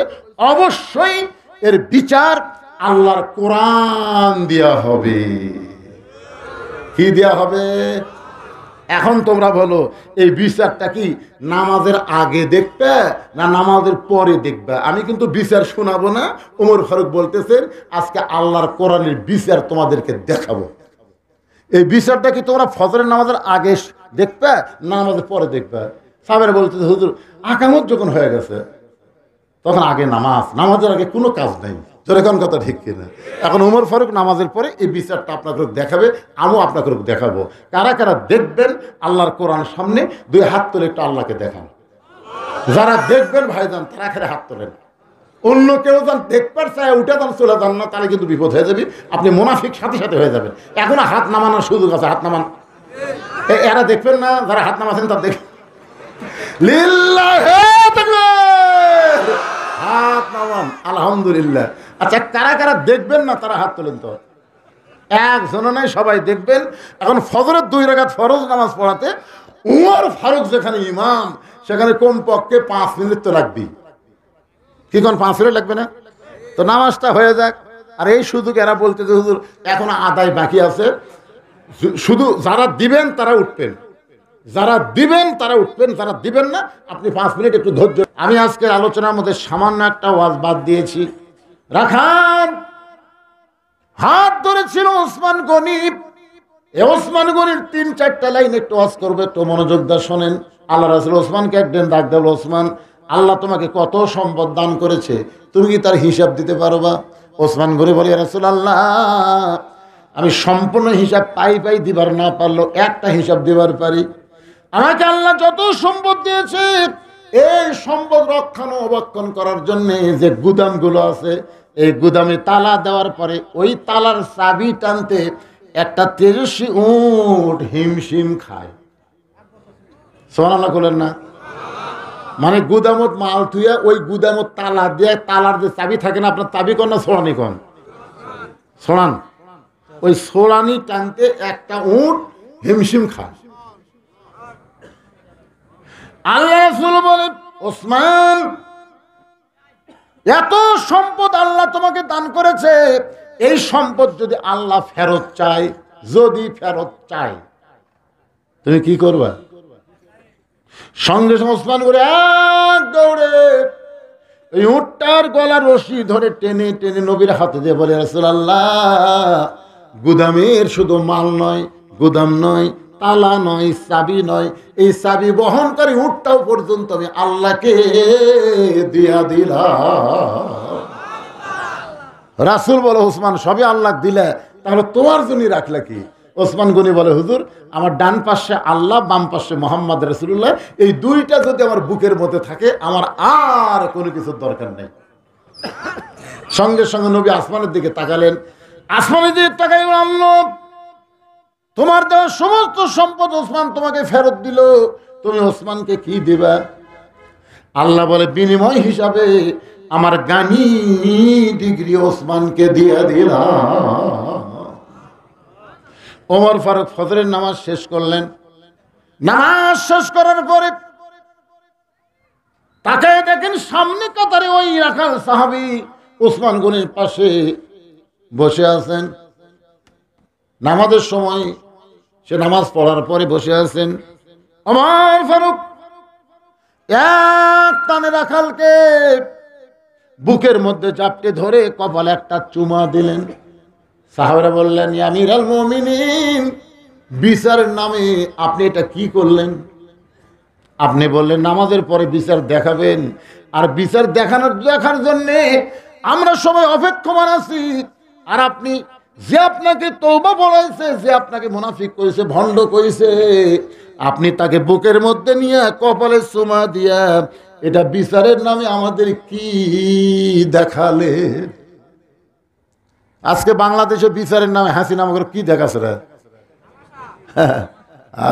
অবশ্যই এর বিচার আল্লাহর কোরআন দেয়া হবে। কি দেয়া হবে? এখন তোমরা বলো, এই বিচারটা কি নামাজের আগে দেখবে না নামাজের পরে দেখবে? আমি কিন্তু বিচার শোনাবো না। ওমর ফারুক বলতেছেন, আজকে আল্লাহর কোরআনের বিচার তোমাদেরকে দেখাবো। এই বিচারটা কি তোমরা ফজরের নামাজের আগে দেখবে না নামাজের পরে দেখবে? সাহাবারা বলতেছে, হুজুর, আকামত যখন হয়ে গেছে তখন আগে নামাজ, নামাজের আগে কোনো কাজ নাই। যেরকম কথা ঠিক কিনা? এখন ওমর ফারুক নামাজের পরে এই বিচারটা আপনাকে দেখাবে, আমিও আপনাকে দেখাবো। কারা কারা দেখবেন আল্লাহর কোরআন সামনে? 2 হাত তুলে একটু আল্লাহকে দেখান। যারা দেখবেন ভাইজান, তারা খেলে হাত তোলেন। অন্য কেউ যান দেখবার চায় উঠে যান, চলে যান না, তাহলে কিন্তু বিপদ হয়ে যাবে, আপনি মুনাফিক সাথে সাথে হয়ে যাবেন। এখনো হাত নামানোর সুযোগ আছে, হাত নামান। এরা দেখবেন না, যারা হাত নামাচ্ছেন তার দেখ, হাত নামান, আলহামদুলিল্লাহ। আচ্ছা, কারা কারা দেখবেন না তারা হাত তোলেন তো। একজনও নাই, সবাই দেখবেন। এখন ফজরের 2 রাকাত ফরজ নামাজ পড়াতে ওমর ফারুক যেখানে ইমাম, সেখানে কমপক্ষে 5 মিনিট তো লাগবেই। কি কোন 5 মিনিট লাগবে না? তো নামাজটা হয়ে যাক। আর এই সুযোগ এরা বলতে যে হুজুর এখনো আদায় বাকি আছে, শুধু যারা দিবেন তারা উঠবেন, যারা দিবেন তারা উঠবেন, যারা দিবেন না আপনি 5 মিনিট একটু ধৈর্য। আমি আজকের আলোচনার মধ্যে সামান্য একটা ওয়াজ বাদ দিয়েছি। রাখান হাত ধরেছিল ওসমান গনি। ওসমান গনির 3-4টা লাইন একটু ওয়াজ করবে, একটু মনোযোগ দিয়ে শোনেন। আল্লাহ রাসূল ওসমানকে একদিন ডাক দিল, ওসমান, আল্লাহ তোমাকে কত সম্পদ দান করেছে, তুমি কি তার হিসাব দিতে পারবা? ওসমান গনি বলে, ইয়া রাসূলুল্লাহ, আমি সম্পূর্ণ হিসাব পাই দিবার না পারলেও একটা হিসাব দিবার পারি। আমাকে আল্লাহ যত সম্পদ দিয়েছে এই সম্পদ রক্ষণাবেক্ষণ করার জন্য যে গুদামগুলো আছে, এই গুদামে তালা দেওয়ার পরে ওই তালার চাবি টানতে একটা তেজস্বী উট হিমশিম খায়। সোনালা করলেন না? মানে গুদামত মাল থুয়ে ওই গুদামত তালা দিয়ে, তালার যে চাবি থাকে না, আপনার চাবি কন না ছোড়ানি কন? ছোড়ান। ওই ছোড়ানি টানতে একটা উট হিমশিম খায়। আল্লাহ রাসূল বলে, ওসমান, এত সম্পদ আল্লাহ তোমাকে দান করেছে, এই সম্পদ যদি আল্লাহ ফেরত চায়, যদি ফেরত চায়, তুমি কি করবা? সঙ্গে সঙ্গে ওসমান করে এক দৌড়ে এই উটটার গলার রশি ধরে টেনে টেনে নবীর হাতে দিয়ে বলে, রাসূলুল্লাহ, গুদামের শুধু মাল নয়, গুদাম নয়, তালা নয়, চাবি নয়, এই চাবি বহনকারী উটটাও পর্যন্ত আমি আল্লাহকে দিয়া দিলাম। রাসূল বলে, ওসমান, সবই আল্লাহ দিলে, তাহলে তোমার জন্য রাখলে কি? ওসমান গনি বলে, হুজুর, আমার ডান পাশে আল্লাহ, বাম পাশে মোহাম্মদ রাসূলুল্লাহ, এই দুইটা যদি আমার বুকের মধ্যে থাকে, আমার আর কোনো কিছুর দরকার নেই। সঙ্গে সঙ্গে নবী আসমানের দিকে তাকালেন। আসমানের দিকে তাকাই, আল্লাহ, তোমার দেওয়া সমস্ত সম্পদ ওসমান তোমাকে ফেরত দিল, তুমি ওসমানকে কি দিবা? আল্লাহ বলে, বিনিময় হিসাবে আমার গানি ডিগ্রি ওসমানকে দিয়ে দিলাম। ওমর ফারুক ফজরের নামাজ শেষ করলেন। নামাজ শেষ করার পরে তাকে দেখেন সামনে কাতারে ওই রাখাল সাহাবী ওসমান গনির পাশে বসে আছেন। নামাজের সময় সে নামাজ পড়ার পরে বসে আছেন। ওমর ফারুক এক টানে রাখালকে বুকের মধ্যে চাপটে ধরে কপালে একটা চুমা দিলেন। সাহাবারা বললেন, ইয়া আমিরুল মুমিনিন, বিচারের নামে আপনি এটা কি করলেন? আপনি বললেন নামাজের পরে বিচার দেখাবেন, আর বিচার দেখার জন্যে আমরা সবাই অপেক্ষমান আছি। আর আপনি যে আপনাকে তওবা পড়াইছে, যে আপনাকে মুনাফিক করেছে, ভণ্ড করেছে, আপনি তাকে বুকের মধ্যে নিয়ে কপালে চুমা দিয়া এটা বিচারের নামে আমাদের কি দেখালে? আজকে বাংলাদেশে বিচারের নামে হাসিনা আমাকে কি দেখাচ্ছে রে?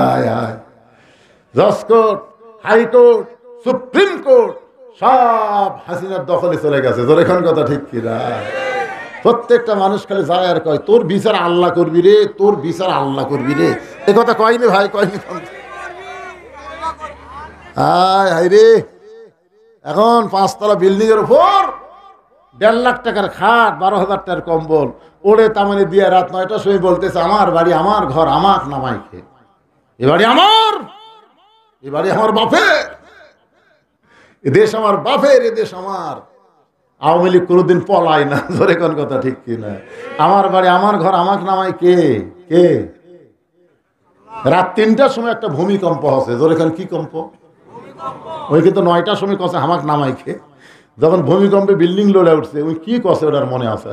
আয় আয়, জজকোর্ট, হাইকোর্ট, সুপ্রিম কোর্ট সব হাসিনার দখলে চলে গেছে। এখন কথা ঠিক কিনা? প্রত্যেকটা মানুষ খালি যায় আর কয়, তোর বিচার আল্লাহ করবি রে, তোর বিচার আল্লাহ করবি রে। এ কথা কয়নি ভাই, কয়নি? আয় হাই রে, এখন 5 তলা বিল্ডিং এর উপর 1.5 লাখ টাকার খাট, 12,000 টাকার কম্বল ওড়ে তামানে দিয়ে রাত 9টার সময় বলতেছে, আমার বাড়ি, আমার ঘর, আমার নামাই খেয়ে, এ বাড়ি আমার, এ বাড়ি আমার বাপের, এ দেশ আমার বাপের, এ দেশ আমার। আওয়ামী লীগ কোনোদিন পলায় না, ধরে কোন কথা ঠিক কিনা? আমার বাড়ি, আমার ঘর, আমাকে নামাই কে? কে? রাত 3টার সময় একটা ভূমিকম্প হচ্ছে, ধরে কোন কি কম্প? ওই কিন্তু 9টার সময় কছে আমাকে নামাই খেয়ে, যখন ভূমিকম্পে বিল্ডিং লড়ে উঠছে, ওই কি কছে ওটার মনে আছে?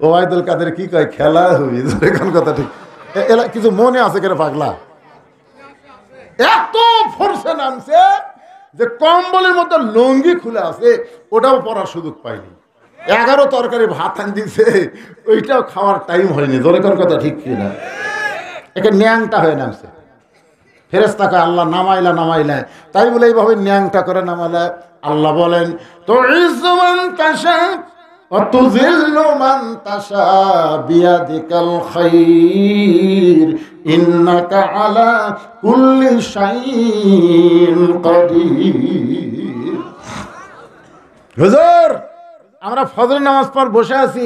ওবায়দুল কাদের কি কয়, খেলা হবি, এখন কথা ঠিক। এলা কিছু মনে আছে কেন পাগলা? এত ফোর্সে নামছে যে কম্বলের মধ্যে লঙ্গি খুলে আছে, ওটাও পরার সুযোগ পাইনি। 11 তরকারি ভাত আন দিছে, ওইটাও খাওয়ার টাইম হয়নি। এখন কথা ঠিক কিনা? একে ন্যাংটা হয়ে নামছে। ফেরেশতা কয়, আল্লাহ নামাইলা নামাইলা, তাই বলে এইভাবে ন্যাংটা করে নামাইলা। আল্লাহ বলেন, তুইজ্জু মান তাশা ওয়া তুযিল্লু মান তাশা বিয়াদিকাল খায়র ইন্নাকা আলা কুল্লি শাইইন কাদির। হুজুর, আমরা ফজরের নামাজ পড় বসে আছি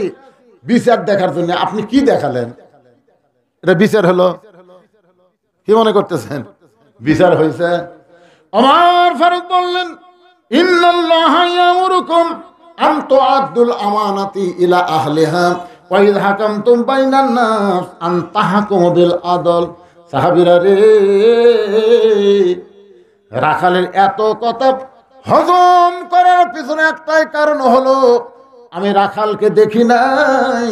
বিচার দেখার জন্য, আপনি কি দেখালেন? এটা বিচার হলো? কি মনে করতেছেন বিচার হয়েছে? ওমর ফারুক বললেন, ইন্নাল্লাহা ইয়ামুরুকুম আন তুআদ্দুল আমানাতি ইলা আহলিহা ওয়া ইযা হাকামতুম বাইনান নাস আন তাহকুমু বিল আদল। সাহাবীরা রে, রাখালের এত কথা হজম করার পিছনে একটাই কারণ হলো, আমি রাখালকে দেখি নাই,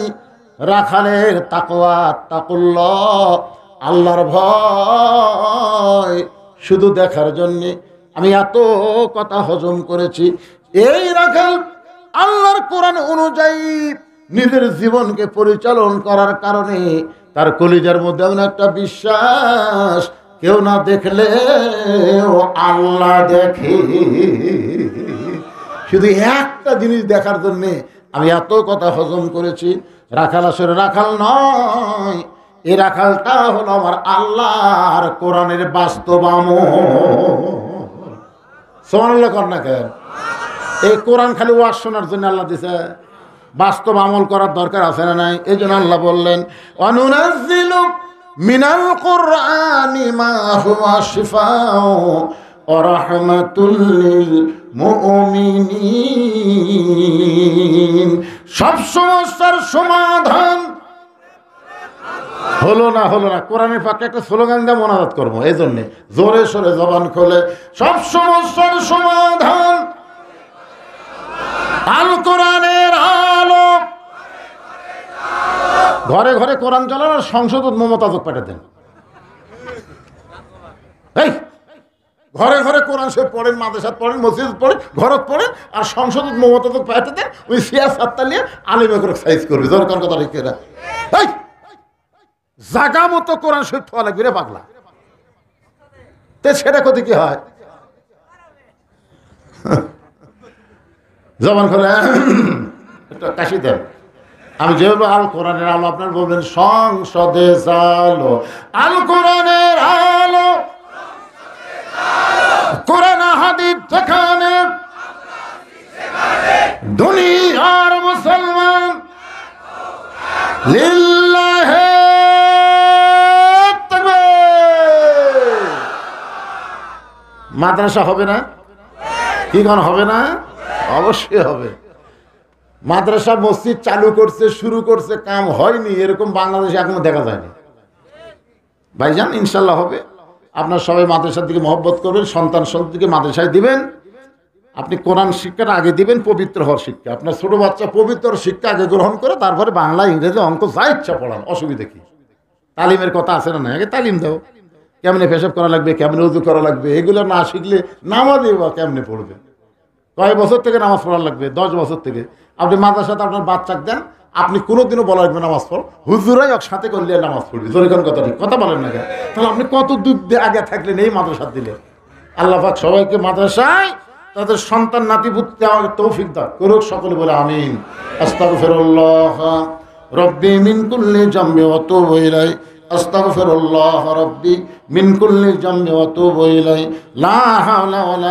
রাখালের তাকওয়া, তাকুল্লাহ, আল্লাহর ভয় শুধু দেখার জন্যে আমি এত কথা হজম করেছি। এই রাখাল আল্লাহর কোরআন অনুযায়ী নিজের জীবনকে পরিচালন করার কারণে তার কলিজার মধ্যে এমন একটা বিশ্বাস, কেউ না দেখলে আল্লাহ দেখে। শুধু একটা জিনিস দেখার জন্যে আমি এত কথা হজম করেছি। রাখাল আসলে রাখাল নয়, এই রাখালটা হলো আমার আল্লাহর কোরআনের বাস্তব আমল। সুবহানাল্লাহ কর না কেন? এই কোরআন খালি ওয়াজ শোনার জন্য আল্লাহ দিছে, বাস্তব আমল করার দরকার আছে না নাই? এই জন্য আল্লাহ বললেন অনুনাজ্জিলু মিনাল কুরআনি মা হুয়া শিফাউ ওয়া রাহমাতুল লিল মুমিনিন। সব সমস্যার সমাধান হলো না কোরআনের পাকে একটা স্লোগান দিয়ে মোনাজাত করবো, এই জন্যে জোরে সোরে জবান খোলে সব সমস্যার সমাধান আল কোরআনের আলো। ঘরে ঘরে কোরআন চালান আর সংসদ মমতাজক পাঠিয়ে দেন। এই ঘরে ঘরে কোরআন সে পড়েন, মাদ্রাসাত পড়েন, মসজিদ পড়েন, ঘরত পড়েন, আর সংসদ মমতাজক পাঠিয়ে দেন। ওই সিয়াসাতটা নিয়ে আলিমে করে সাইজ করবে। জোর কোন কথা লিখে না, এই জাগা মতো কোরআন শরীফ থোয়া লাগবে রে পাগলা। তে সেটা কত কি হয়? জবান করে একটা কাশি দেন। আমি যেভাবে আল কোরআনের আলো আপনার বলবেন সংসদে আলো, আল কোরআনের আলো, কোরআন হাদিস যেখানে দুনিয়ার মুসলমান লিল্লাহে মাদ্রাসা হবে না? কি কোন হবে না? অবশ্যই হবে। মাদ্রাসা মসজিদ চালু করছে, শুরু করছে, কাম হয়নি এরকম বাংলাদেশে এখনো দেখা যায়নি। ভাইজান ইনশাল্লাহ হবে। আপনার সবাই মাদ্রাসার দিকে মহব্বত করবেন, সন্তান সন্ততিকে মাদ্রাসায় দিবেন। আপনি কোরআন শিক্ষাটা আগে দিবেন, পবিত্র হওয়ার শিক্ষা। আপনার ছোট বাচ্চা পবিত্র শিক্ষা আগে গ্রহণ করে তারপরে বাংলা, ইংরেজি, অঙ্ক যা ইচ্ছা পড়ান, অসুবিধা কি? তালিমের কথা আছে না? আগে তালিম দাও, কেমনে পেশাব করা লাগবে, কেমনে উজু করা লাগবে, এগুলো না শিখলে নামাজই বা কেমনে পড়বে? কয় বছর থেকে নামাজ পড়া লাগবে? 10 বছর থেকে। আপনি মাদ্রাসাতে আপনার বাচ্চাকে দেন, আপনি কোনোদিনও বলা লাগবে নামাজ পড়, হুজুরাই একসাথে করলে নামাজ পড়বি। জোরেখান কথা ঠিক কথা বলেন না কেন? তাহলে আপনি কত দূর আগে থাকলেন এই মাদ্রাসা দিলে। আল্লাহ পাক সবাইকে মাদ্রাসায় তাদের সন্তান নাতিপুতি দেওয়ার তৌফিক দান করুক। সকলে বলে আমিন। আস্তাগফিরুল্লাহ রব্বি মিন কুল্লি জামবি ওয়া তুবু ইলাইহি, আস্তাগফিরুল্লাহ রব্বি মিন কুল্লি জামবি ওয়া তুবু ইলাইহি, লা হাওলা ওয়ালা